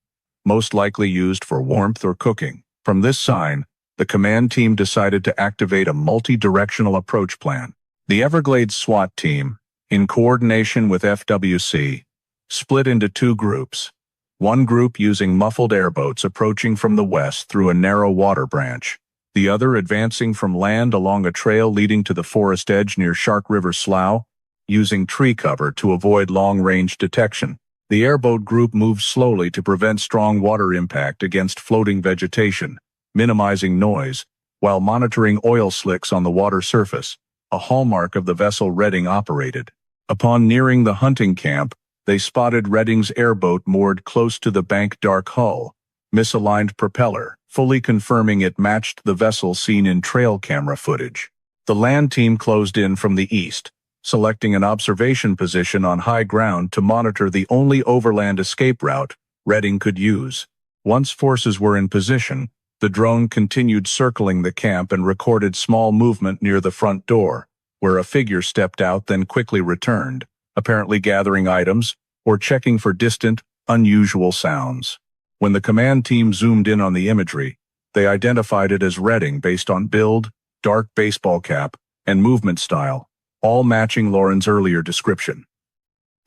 most likely used for warmth or cooking. From this sign, the command team decided to activate a multi-directional approach plan. The Everglades SWAT team, in coordination with FWC, split into two groups. One group using muffled airboats approaching from the west through a narrow water branch, the other advancing from land along a trail leading to the forest edge near Shark River Slough, using tree cover to avoid long-range detection. The airboat group moved slowly to prevent strong water impact against floating vegetation, minimizing noise, while monitoring oil slicks on the water surface, a hallmark of the vessel Redding operated. Upon nearing the hunting camp, they spotted Redding's airboat moored close to the bank, dark hull, misaligned propeller, fully confirming it matched the vessel seen in trail camera footage. The land team closed in from the east, selecting an observation position on high ground to monitor the only overland escape route Redding could use. Once forces were in position, the drone continued circling the camp and recorded small movement near the front door, where a figure stepped out then quickly returned, apparently gathering items or checking for distant, unusual sounds. When the command team zoomed in on the imagery, they identified it as Redding based on build, dark baseball cap, and movement style, all matching Lauren's earlier description.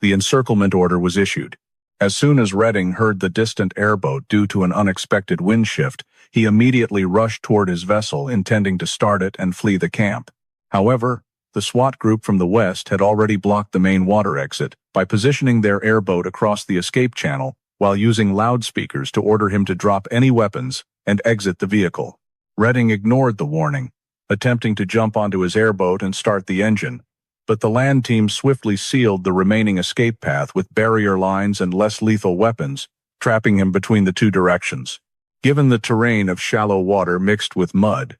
The encirclement order was issued. As soon as Redding heard the distant airboat due to an unexpected wind shift, he immediately rushed toward his vessel, intending to start it and flee the camp. However, the SWAT group from the west had already blocked the main water exit by positioning their airboat across the escape channel while using loudspeakers to order him to drop any weapons and exit the vehicle. Redding ignored the warning, attempting to jump onto his airboat and start the engine, but the land team swiftly sealed the remaining escape path with barrier lines and less lethal weapons, trapping him between the two directions. Given the terrain of shallow water mixed with mud,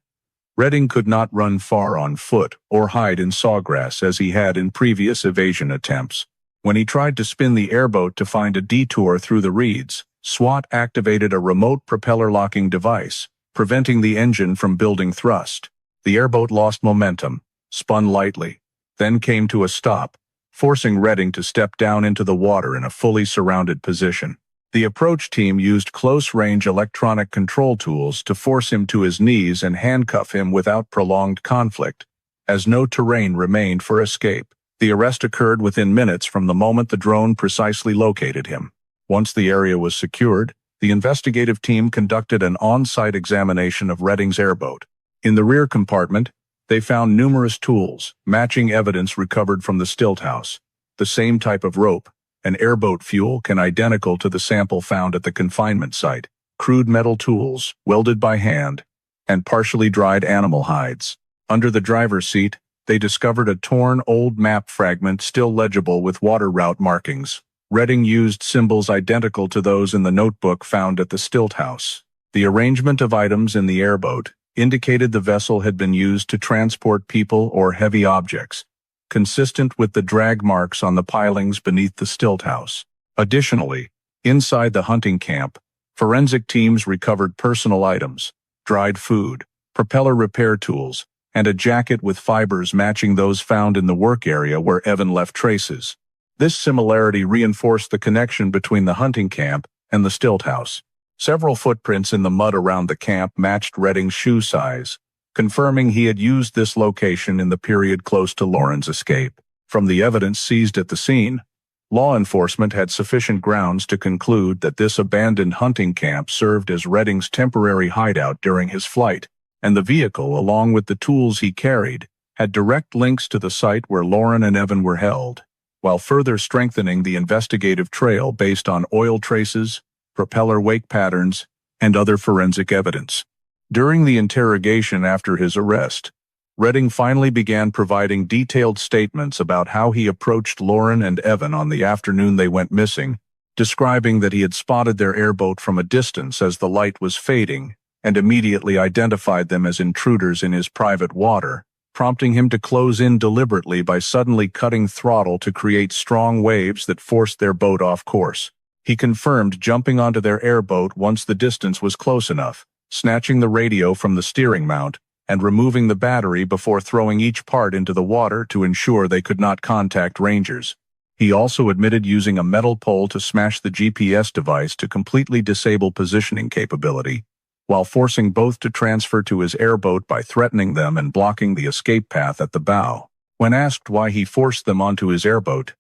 Redding could not run far on foot or hide in sawgrass as he had in previous evasion attempts. When he tried to spin the airboat to find a detour through the reeds, SWAT activated a remote propeller locking device, preventing the engine from building thrust. The airboat lost momentum, spun lightly, then came to a stop, forcing Redding to step down into the water in a fully surrounded position. The approach team used close-range electronic control tools to force him to his knees and handcuff him without prolonged conflict, as no terrain remained for escape. The arrest occurred within minutes from the moment the drone precisely located him. Once the area was secured, the investigative team conducted an on-site examination of Redding's airboat. In the rear compartment, they found numerous tools, matching evidence recovered from the stilt house, the same type of rope, an airboat fuel can identical to the sample found at the confinement site, crude metal tools, welded by hand, and partially dried animal hides. Under the driver's seat, they discovered a torn old map fragment still legible with water route markings. Redding used symbols identical to those in the notebook found at the stilt house. The arrangement of items in the airboat indicated the vessel had been used to transport people or heavy objects, consistent with the drag marks on the pilings beneath the stilt house. Additionally, inside the hunting camp, forensic teams recovered personal items, dried food, propeller repair tools, and a jacket with fibers matching those found in the work area where Evan left traces. This similarity reinforced the connection between the hunting camp and the stilt house. Several footprints in the mud around the camp matched Redding's shoe size, confirming he had used this location in the period close to Lauren's escape. From the evidence seized at the scene, law enforcement had sufficient grounds to conclude that this abandoned hunting camp served as Redding's temporary hideout during his flight, and the vehicle, along with the tools he carried, had direct links to the site where Lauren and Evan were held, while further strengthening the investigative trail based on oil traces, propeller wake patterns, and other forensic evidence. During the interrogation after his arrest, Redding finally began providing detailed statements about how he approached Lauren and Evan on the afternoon they went missing, describing that he had spotted their airboat from a distance as the light was fading and immediately identified them as intruders in his private water, prompting him to close in deliberately by suddenly cutting throttle to create strong waves that forced their boat off course. He confirmed jumping onto their airboat once the distance was close enough, snatching the radio from the steering mount, and removing the battery before throwing each part into the water to ensure they could not contact rangers. He also admitted using a metal pole to smash the GPS device to completely disable positioning capability, while forcing both to transfer to his airboat by threatening them and blocking the escape path at the bow. When asked why he forced them onto his airboat,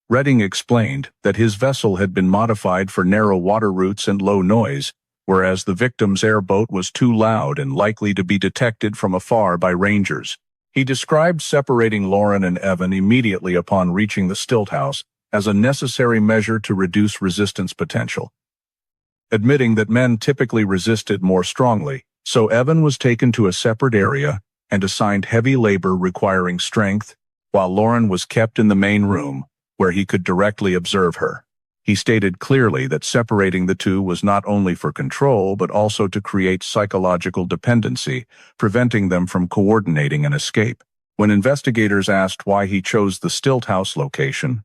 Redding explained that his vessel had been modified for narrow water routes and low noise, whereas the victim's airboat was too loud and likely to be detected from afar by rangers. He described separating Lauren and Evan immediately upon reaching the stilt house as a necessary measure to reduce resistance potential, admitting that men typically resisted more strongly, so Evan was taken to a separate area and assigned heavy labor requiring strength, while Lauren was kept in the main room, where he could directly observe her. He stated clearly that separating the two was not only for control but also to create psychological dependency, preventing them from coordinating an escape. When investigators asked why he chose the stilt house location,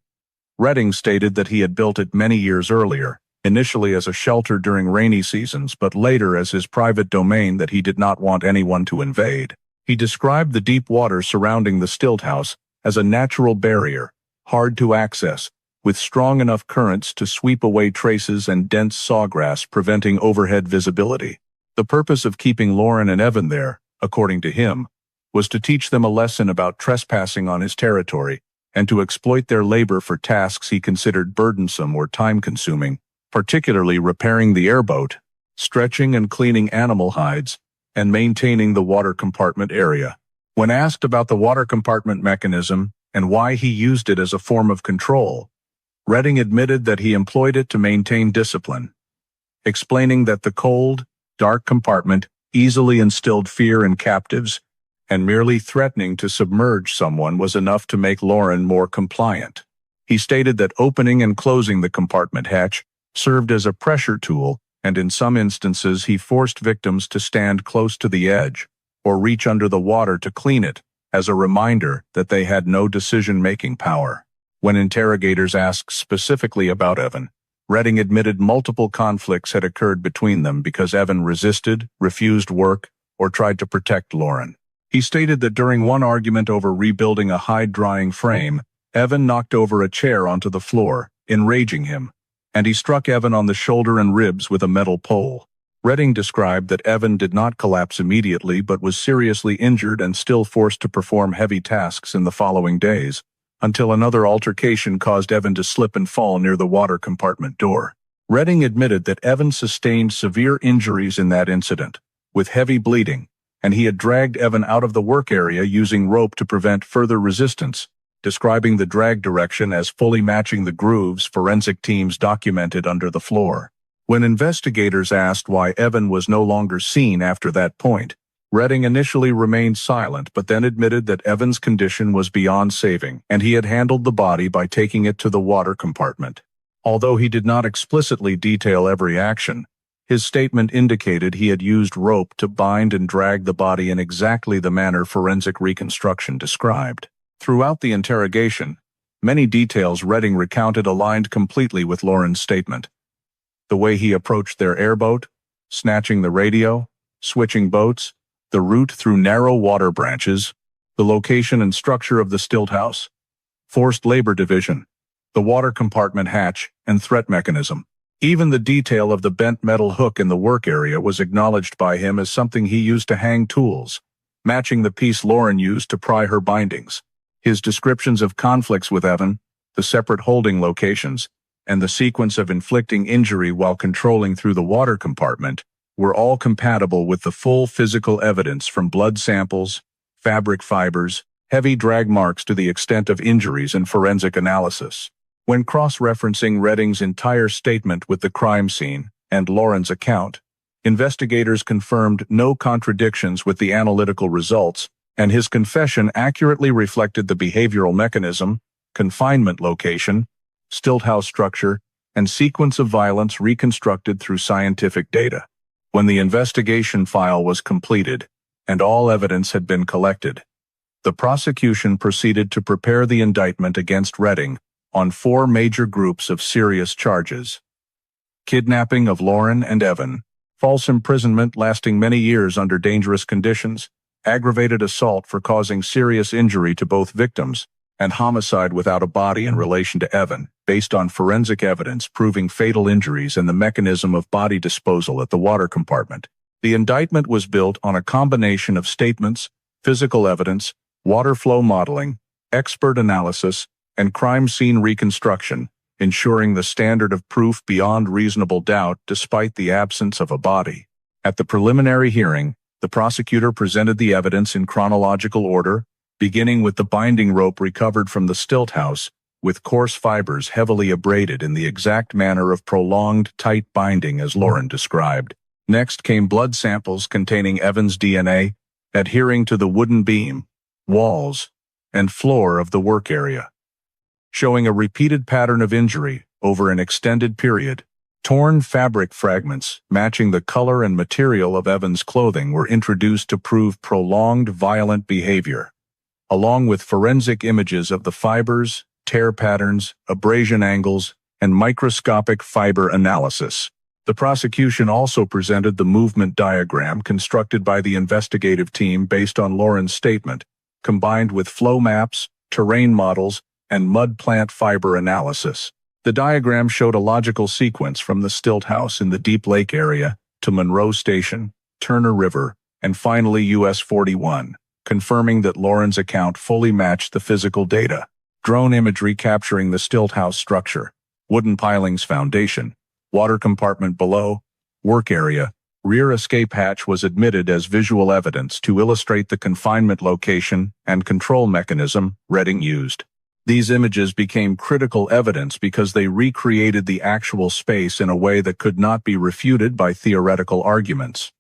Redding stated that he had built it many years earlier, initially as a shelter during rainy seasons but later as his private domain that he did not want anyone to invade. He described the deep water surrounding the stilt house as a natural barrier, hard to access, with strong enough currents to sweep away traces and dense sawgrass preventing overhead visibility. The purpose of keeping Lauren and Evan there, according to him, was to teach them a lesson about trespassing on his territory and to exploit their labor for tasks he considered burdensome or time-consuming, particularly repairing the airboat, stretching and cleaning animal hides, and maintaining the water compartment area. When asked about the water compartment mechanism and why he used it as a form of control, Redding admitted that he employed it to maintain discipline, explaining that the cold, dark compartment easily instilled fear in captives, and merely threatening to submerge someone was enough to make Lauren more compliant. He stated that opening and closing the compartment hatch served as a pressure tool, and in some instances he forced victims to stand close to the edge or reach under the water to clean it, as a reminder that they had no decision-making power. When interrogators asked specifically about Evan, Redding admitted multiple conflicts had occurred between them because Evan resisted, refused work, or tried to protect Lauren. He stated that during one argument over rebuilding a hide-drying frame, Evan knocked over a chair onto the floor, enraging him, and he struck Evan on the shoulder and ribs with a metal pole. Redding described that Evan did not collapse immediately but was seriously injured and still forced to perform heavy tasks in the following days, until another altercation caused Evan to slip and fall near the water compartment door. Redding admitted that Evan sustained severe injuries in that incident, with heavy bleeding, and he had dragged Evan out of the work area using rope to prevent further resistance, describing the drag direction as fully matching the grooves forensic teams documented under the floor. When investigators asked why Evan was no longer seen after that point, Redding initially remained silent but then admitted that Evan's condition was beyond saving and he had handled the body by taking it to the water compartment. Although he did not explicitly detail every action, his statement indicated he had used rope to bind and drag the body in exactly the manner forensic reconstruction described. Throughout the interrogation, many details Redding recounted aligned completely with Lauren's statement. The way he approached their airboat, snatching the radio, switching boats, the route through narrow water branches, the location and structure of the stilt house, forced labor division, the water compartment hatch, and threat mechanism. Even the detail of the bent metal hook in the work area was acknowledged by him as something he used to hang tools, matching the piece Lauren used to pry her bindings. His descriptions of conflicts with Evan, the separate holding locations, and the sequence of inflicting injury while controlling through the water compartment were all compatible with the full physical evidence from blood samples, fabric fibers, heavy drag marks to the extent of injuries and forensic analysis. When cross-referencing Redding's entire statement with the crime scene and Lauren's account, investigators confirmed no contradictions with the analytical results, and his confession accurately reflected the behavioral mechanism, confinement location, stilt house structure, and sequence of violence reconstructed through scientific data. When the investigation file was completed, and all evidence had been collected, the prosecution proceeded to prepare the indictment against Redding on 4 major groups of serious charges: kidnapping of Lauren and Evan, false imprisonment lasting many years under dangerous conditions, aggravated assault for causing serious injury to both victims, and homicide without a body in relation to Evan, based on forensic evidence proving fatal injuries and the mechanism of body disposal at the water compartment. The indictment was built on a combination of statements, physical evidence, water flow modeling, expert analysis, and crime scene reconstruction, ensuring the standard of proof beyond reasonable doubt despite the absence of a body. At the preliminary hearing, the prosecutor presented the evidence in chronological order, beginning with the binding rope recovered from the stilt house, with coarse fibers heavily abraded in the exact manner of prolonged, tight binding as Lauren described. Next came blood samples containing Evan's DNA, adhering to the wooden beam, walls, and floor of the work area, showing a repeated pattern of injury over an extended period. Torn fabric fragments matching the color and material of Evan's clothing were introduced to prove prolonged violent behavior, along with forensic images of the fibers, tear patterns, abrasion angles, and microscopic fiber analysis. The prosecution also presented the movement diagram constructed by the investigative team based on Lauren's statement, combined with flow maps, terrain models, and mud plant fiber analysis. The diagram showed a logical sequence from the stilt house in the Deep Lake area to Monroe Station, Turner River, and finally US 41, confirming that Lauren's account fully matched the physical data. Drone imagery capturing the stilt house structure, wooden pilings foundation, water compartment below, work area, rear escape hatch was admitted as visual evidence to illustrate the confinement location and control mechanism Redding used. These images became critical evidence because they recreated the actual space in a way that could not be refuted by theoretical arguments.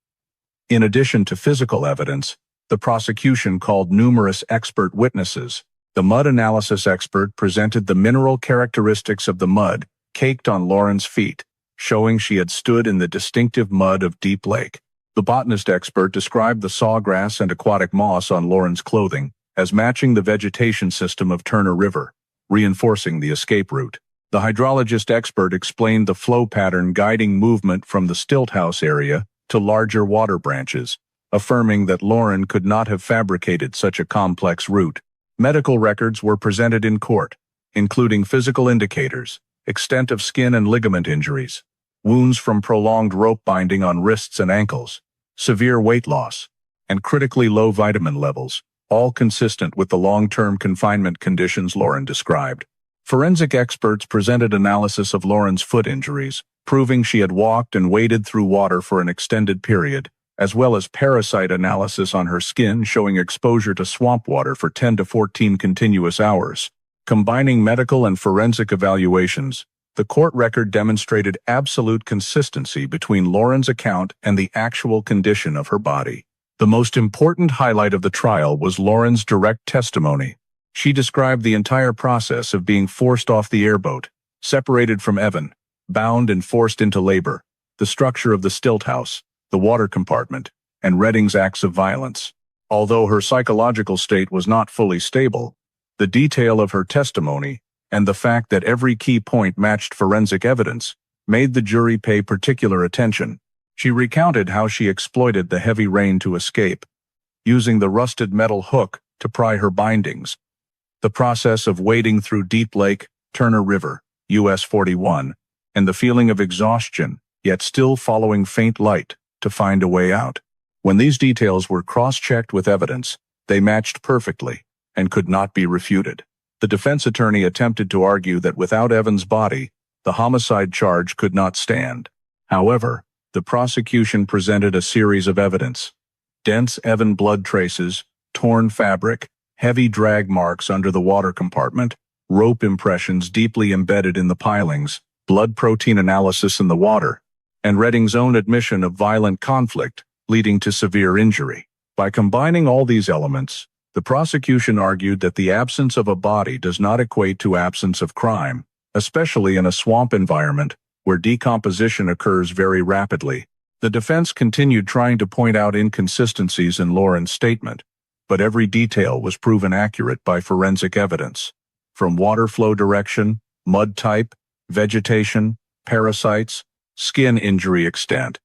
In addition to physical evidence, the prosecution called numerous expert witnesses. The mud analysis expert presented the mineral characteristics of the mud caked on Lauren's feet, showing she had stood in the distinctive mud of Deep Lake. The botanist expert described the sawgrass and aquatic moss on Lauren's clothing as matching the vegetation system of Turner River, reinforcing the escape route. The hydrologist expert explained the flow pattern guiding movement from the stilt house area to larger water branches, affirming that Lauren could not have fabricated such a complex route. Medical records were presented in court, including physical indicators, extent of skin and ligament injuries, wounds from prolonged rope binding on wrists and ankles, severe weight loss, and critically low vitamin levels, all consistent with the long-term confinement conditions Lauren described. Forensic experts presented analysis of Lauren's foot injuries, proving she had walked and waded through water for an extended period, as well as parasite analysis on her skin showing exposure to swamp water for 10 to 14 continuous hours. Combining medical and forensic evaluations, the court record demonstrated absolute consistency between Lauren's account and the actual condition of her body. The most important highlight of the trial was Lauren's direct testimony. She described the entire process of being forced off the airboat, separated from Evan, bound and forced into labor, the structure of the stilt house, the water compartment, and Redding's acts of violence. Although her psychological state was not fully stable, the detail of her testimony and the fact that every key point matched forensic evidence made the jury pay particular attention. She recounted how she exploited the heavy rain to escape, using the rusted metal hook to pry her bindings, the process of wading through Deep Lake, Turner River, US 41, and the feeling of exhaustion, yet still following faint light to find a way out. When these details were cross-checked with evidence, they matched perfectly and could not be refuted. The defense attorney attempted to argue that without Evan's body, the homicide charge could not stand. However, the prosecution presented a series of evidence: dense Evan blood traces, torn fabric, heavy drag marks under the water compartment, rope impressions deeply embedded in the pilings, blood protein analysis in the water, and Redding's own admission of violent conflict leading to severe injury. By combining all these elements, the prosecution argued that the absence of a body does not equate to absence of crime, especially in a swamp environment where decomposition occurs very rapidly. The defense continued trying to point out inconsistencies in Lauren's statement, but every detail was proven accurate by forensic evidence. From water flow direction, mud type, vegetation, parasites, skin injury extent,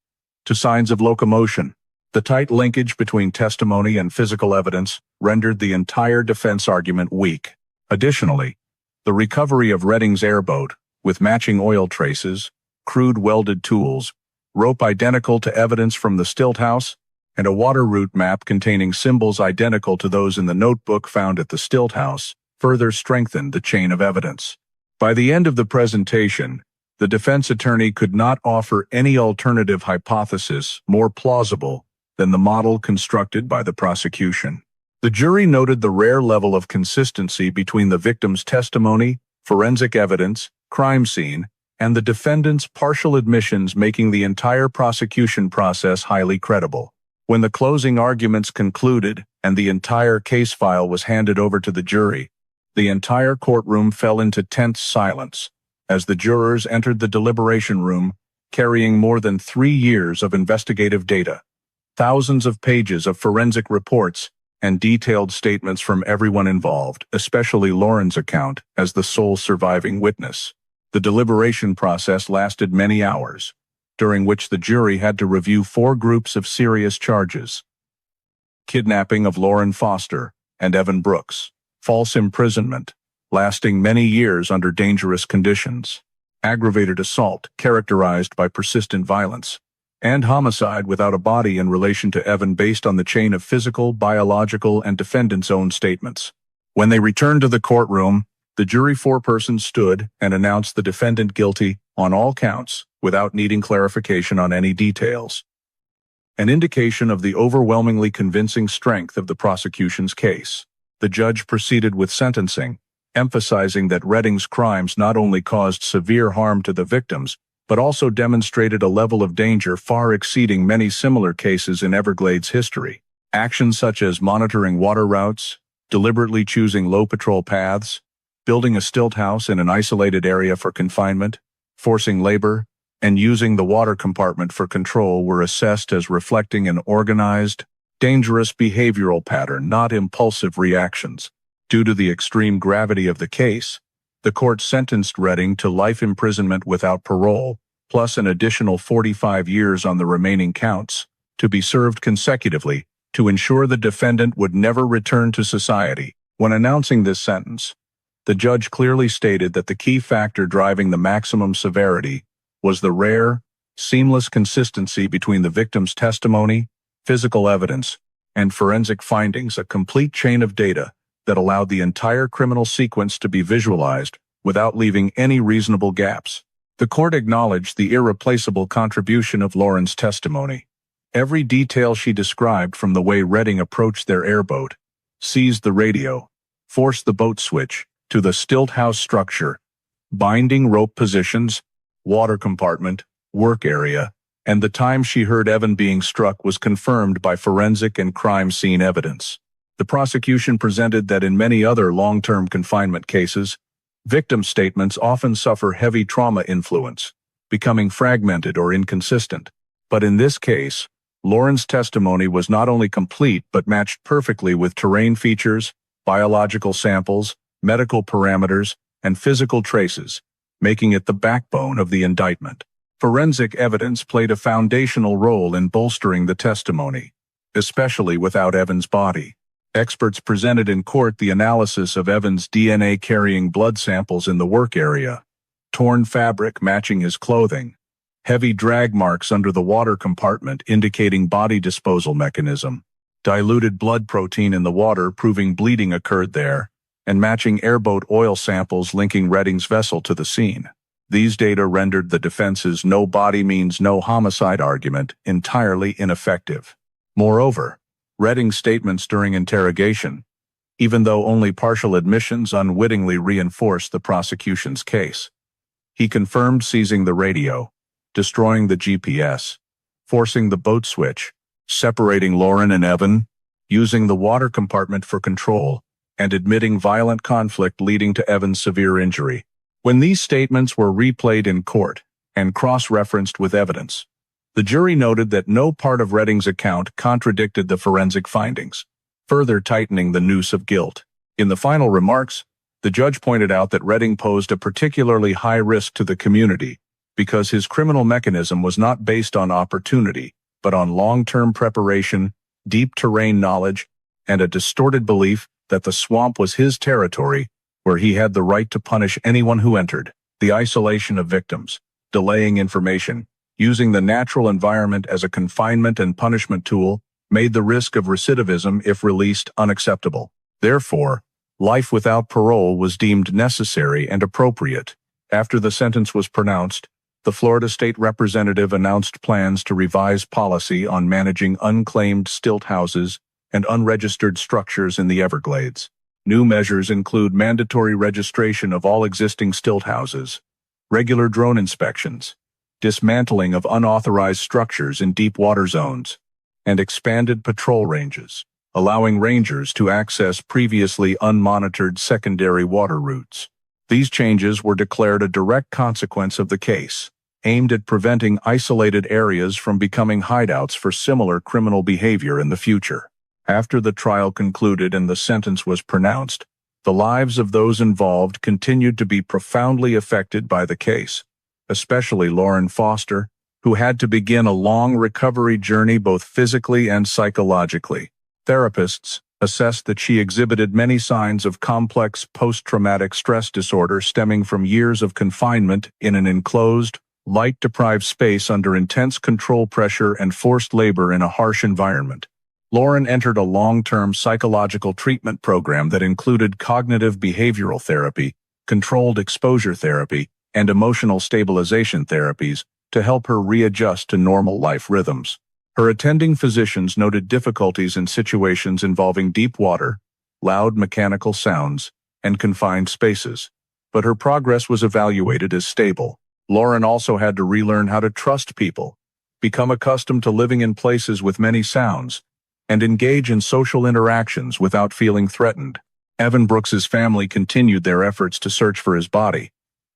to signs of locomotion. The tight linkage between testimony and physical evidence rendered the entire defense argument weak. Additionally, the recovery of Redding's airboat, with matching oil traces, crude welded tools, rope identical to evidence from the stilt house, and a water route map containing symbols identical to those in the notebook found at the stilt house, further strengthened the chain of evidence. By the end of the presentation, the defense attorney could not offer any alternative hypothesis more plausible than the model constructed by the prosecution. The jury noted the rare level of consistency between the victim's testimony, forensic evidence, crime scene, and the defendant's partial admissions, making the entire prosecution process highly credible. When the closing arguments concluded and the entire case file was handed over to the jury, the entire courtroom fell into tense silence as the jurors entered the deliberation room carrying more than 3 years of investigative data, thousands of pages of forensic reports, and detailed statements from everyone involved, especially Lauren's account as the sole surviving witness. The deliberation process lasted many hours, during which the jury had to review 4 groups of serious charges: kidnapping of Lauren Foster and Evan Brooks, false imprisonment, lasting many years under dangerous conditions, aggravated assault characterized by persistent violence, and homicide without a body in relation to Evan based on the chain of physical, biological, and defendant's own statements. When they returned to the courtroom, the jury foreperson stood and announced the defendant guilty on all counts without needing clarification on any details, an indication of the overwhelmingly convincing strength of the prosecution's case. The judge proceeded with sentencing, emphasizing that Redding's crimes not only caused severe harm to the victims, but also demonstrated a level of danger far exceeding many similar cases in Everglades history. Actions such as monitoring water routes, deliberately choosing low patrol paths, building a stilt house in an isolated area for confinement, forcing labor, and using the water compartment for control were assessed as reflecting an organized, dangerous behavioral pattern, not impulsive reactions. Due to the extreme gravity of the case, the court sentenced Redding to life imprisonment without parole, plus an additional 45 years on the remaining counts, to be served consecutively, to ensure the defendant would never return to society. When announcing this sentence, the judge clearly stated that the key factor driving the maximum severity was the rare, seamless consistency between the victim's testimony, physical evidence, and forensic findings, a complete chain of data that allowed the entire criminal sequence to be visualized without leaving any reasonable gaps. The court acknowledged the irreplaceable contribution of Lauren's testimony. Every detail she described, from the way Redding approached their airboat, seized the radio, forced the boat switch, to the stilt house structure, binding rope positions, water compartment, work area, and the time she heard Evan being struck, was confirmed by forensic and crime scene evidence. The prosecution presented that in many other long-term confinement cases, victim statements often suffer heavy trauma influence, becoming fragmented or inconsistent. But in this case, Lauren's testimony was not only complete but matched perfectly with terrain features, biological samples, medical parameters, and physical traces, making it the backbone of the indictment. Forensic evidence played a foundational role in bolstering the testimony, especially without Evan's body. Experts presented in court the analysis of Evan's DNA carrying blood samples in the work area, torn fabric matching his clothing, heavy drag marks under the water compartment indicating body disposal mechanism, diluted blood protein in the water proving bleeding occurred there, and matching airboat oil samples linking Redding's vessel to the scene. These data rendered the defense's no body means no homicide argument entirely ineffective. Moreover, Redding's statements during interrogation, even though only partial admissions, unwittingly reinforced the prosecution's case. He confirmed seizing the radio, destroying the GPS, forcing the boat switch, separating Lauren and Evan, using the water compartment for control, and admitting violent conflict leading to Evan's severe injury. When these statements were replayed in court and cross-referenced with evidence, The jury noted that no part of Redding's account contradicted the forensic findings, further tightening the noose of guilt. In the final remarks, the judge pointed out that Redding posed a particularly high risk to the community because his criminal mechanism was not based on opportunity, but on long-term preparation, deep terrain knowledge, and a distorted belief that the swamp was his territory where he had the right to punish anyone who entered. The isolation of victims, delaying information, using the natural environment as a confinement and punishment tool, made the risk of recidivism if released unacceptable. Therefore, life without parole was deemed necessary and appropriate. After the sentence was pronounced, the Florida State Representative announced plans to revise policy on managing unclaimed stilt houses and unregistered structures in the Everglades. New measures include mandatory registration of all existing stilt houses, regular drone inspections, dismantling of unauthorized structures in deep water zones, and expanded patrol ranges, allowing rangers to access previously unmonitored secondary water routes. These changes were declared a direct consequence of the case, aimed at preventing isolated areas from becoming hideouts for similar criminal behavior in the future. After the trial concluded and the sentence was pronounced, the lives of those involved continued to be profoundly affected by the case, especially Lauren Foster, who had to begin a long recovery journey both physically and psychologically. Therapists assessed that she exhibited many signs of complex post-traumatic stress disorder stemming from years of confinement in an enclosed, light-deprived space under intense control pressure and forced labor in a harsh environment. Lauren entered a long-term psychological treatment program that included cognitive behavioral therapy, controlled exposure therapy, and emotional stabilization therapies to help her readjust to normal life rhythms. Her attending physicians noted difficulties in situations involving deep water, loud mechanical sounds, and confined spaces, but her progress was evaluated as stable. Lauren also had to relearn how to trust people, become accustomed to living in places with many sounds, and engage in social interactions without feeling threatened. Evan Brooks's family continued their efforts to search for his body,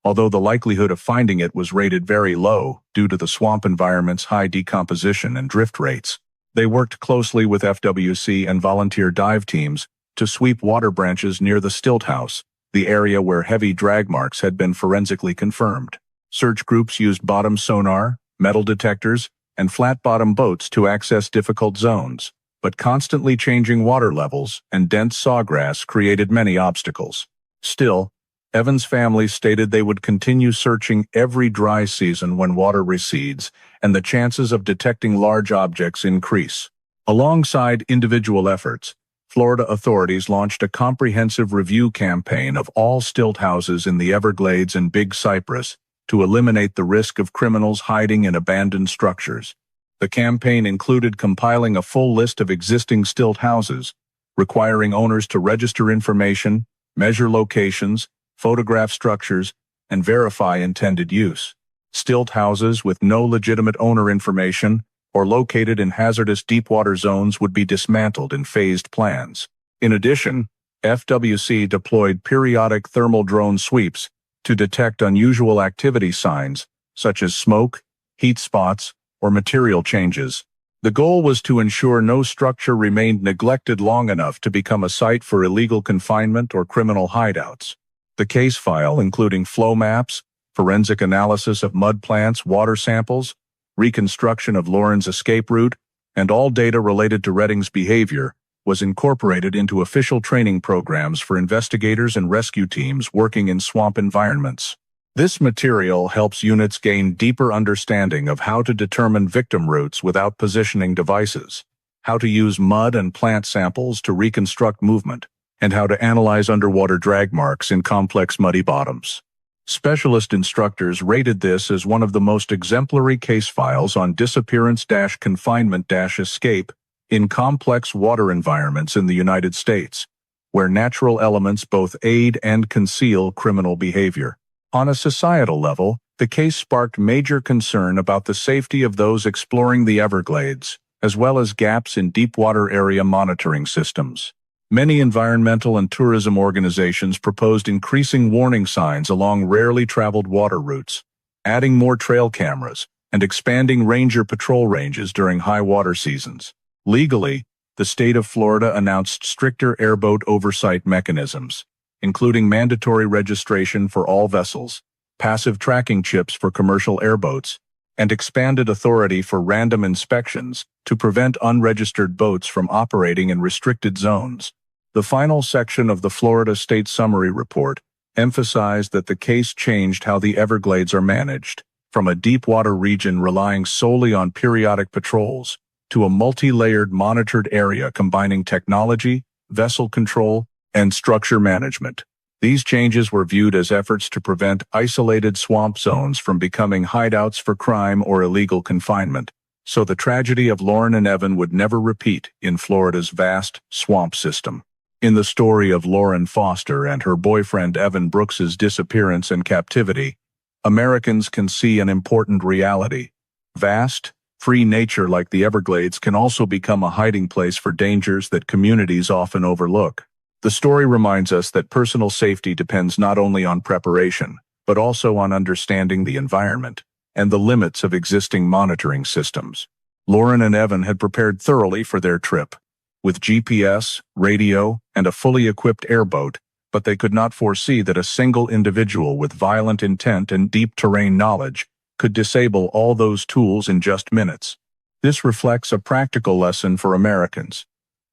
although the likelihood of finding it was rated very low due to the swamp environment's high decomposition and drift rates. They worked closely with FWC and volunteer dive teams to sweep water branches near the stilt house, the area where heavy drag marks had been forensically confirmed. Search groups used bottom sonar, metal detectors, and flat-bottom boats to access difficult zones, but constantly changing water levels and dense sawgrass created many obstacles. Still, Evan's family stated they would continue searching every dry season when water recedes and the chances of detecting large objects increase. Alongside individual efforts, Florida authorities launched a comprehensive review campaign of all stilt houses in the Everglades and Big Cypress to eliminate the risk of criminals hiding in abandoned structures. The campaign included compiling a full list of existing stilt houses, requiring owners to register information, measure locations, photograph structures, and verify intended use. Stilt houses with no legitimate owner information or located in hazardous deepwater zones would be dismantled in phased plans. In addition, FWC deployed periodic thermal drone sweeps to detect unusual activity signs, such as smoke, heat spots, or material changes. The goal was to ensure no structure remained neglected long enough to become a site for illegal confinement or criminal hideouts. The case file, including flow maps, forensic analysis of mud plants, water samples, reconstruction of Lauren's escape route, and all data related to Redding's behavior, was incorporated into official training programs for investigators and rescue teams working in swamp environments. This material helps units gain deeper understanding of how to determine victim routes without positioning devices, how to use mud and plant samples to reconstruct movement, and how to analyze underwater drag marks in complex muddy bottoms. Specialist instructors rated this as one of the most exemplary case files on disappearance-confinement-escape in complex water environments in the United States, where natural elements both aid and conceal criminal behavior. On a societal level, the case sparked major concern about the safety of those exploring the Everglades, as well as gaps in deepwater area monitoring systems. Many environmental and tourism organizations proposed increasing warning signs along rarely traveled water routes, adding more trail cameras, and expanding ranger patrol ranges during high water seasons. Legally, the state of Florida announced stricter airboat oversight mechanisms, including mandatory registration for all vessels, passive tracking chips for commercial airboats, and expanded authority for random inspections to prevent unregistered boats from operating in restricted zones. The final section of the Florida State Summary Report emphasized that the case changed how the Everglades are managed, from a deep-water region relying solely on periodic patrols to a multi-layered monitored area combining technology, vessel control, and structure management. These changes were viewed as efforts to prevent isolated swamp zones from becoming hideouts for crime or illegal confinement, so the tragedy of Lauren and Evan would never repeat in Florida's vast swamp system. In the story of Lauren Foster and her boyfriend Evan Brooks's disappearance and captivity, Americans can see an important reality. Vast, free nature like the Everglades can also become a hiding place for dangers that communities often overlook. The story reminds us that personal safety depends not only on preparation, but also on understanding the environment and the limits of existing monitoring systems. Lauren and Evan had prepared thoroughly for their trip, with GPS, radio, and a fully equipped airboat, but they could not foresee that a single individual with violent intent and deep terrain knowledge could disable all those tools in just minutes. This reflects a practical lesson for Americans.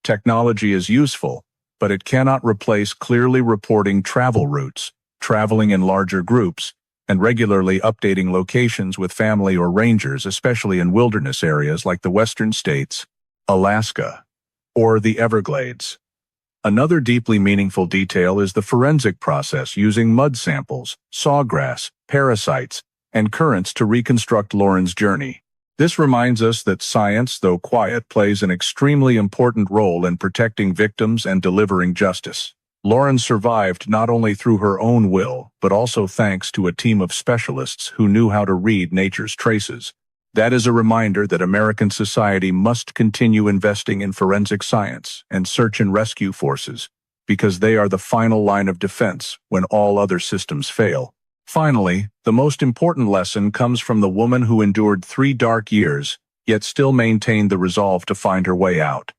Technology is useful, but it cannot replace clearly reporting travel routes, traveling in larger groups, and regularly updating locations with family or rangers, especially in wilderness areas like the western states, Alaska, or the Everglades. Another deeply meaningful detail is the forensic process using mud samples, sawgrass, parasites, and currents to reconstruct Lauren's journey. This reminds us that science, though quiet, plays an extremely important role in protecting victims and delivering justice. Lauren survived not only through her own will, but also thanks to a team of specialists who knew how to read nature's traces. That is a reminder that American society must continue investing in forensic science and search and rescue forces, because they are the final line of defense when all other systems fail. Finally, the most important lesson comes from the woman who endured 3 dark years, yet still maintained the resolve to find her way out.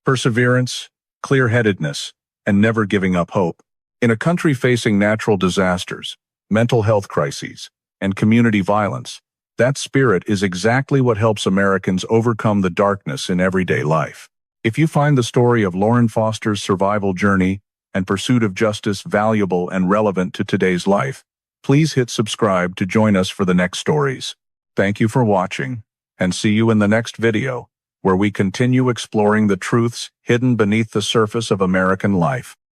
Perseverance, clear-headedness, and never giving up hope. In a country facing natural disasters, mental health crises, and community violence, that spirit is exactly what helps Americans overcome the darkness in everyday life. If you find the story of Lauren Foster's survival journey and pursuit of justice valuable and relevant to today's life, please hit subscribe to join us for the next stories. Thank you for watching, and see you in the next video, where we continue exploring the truths hidden beneath the surface of American life.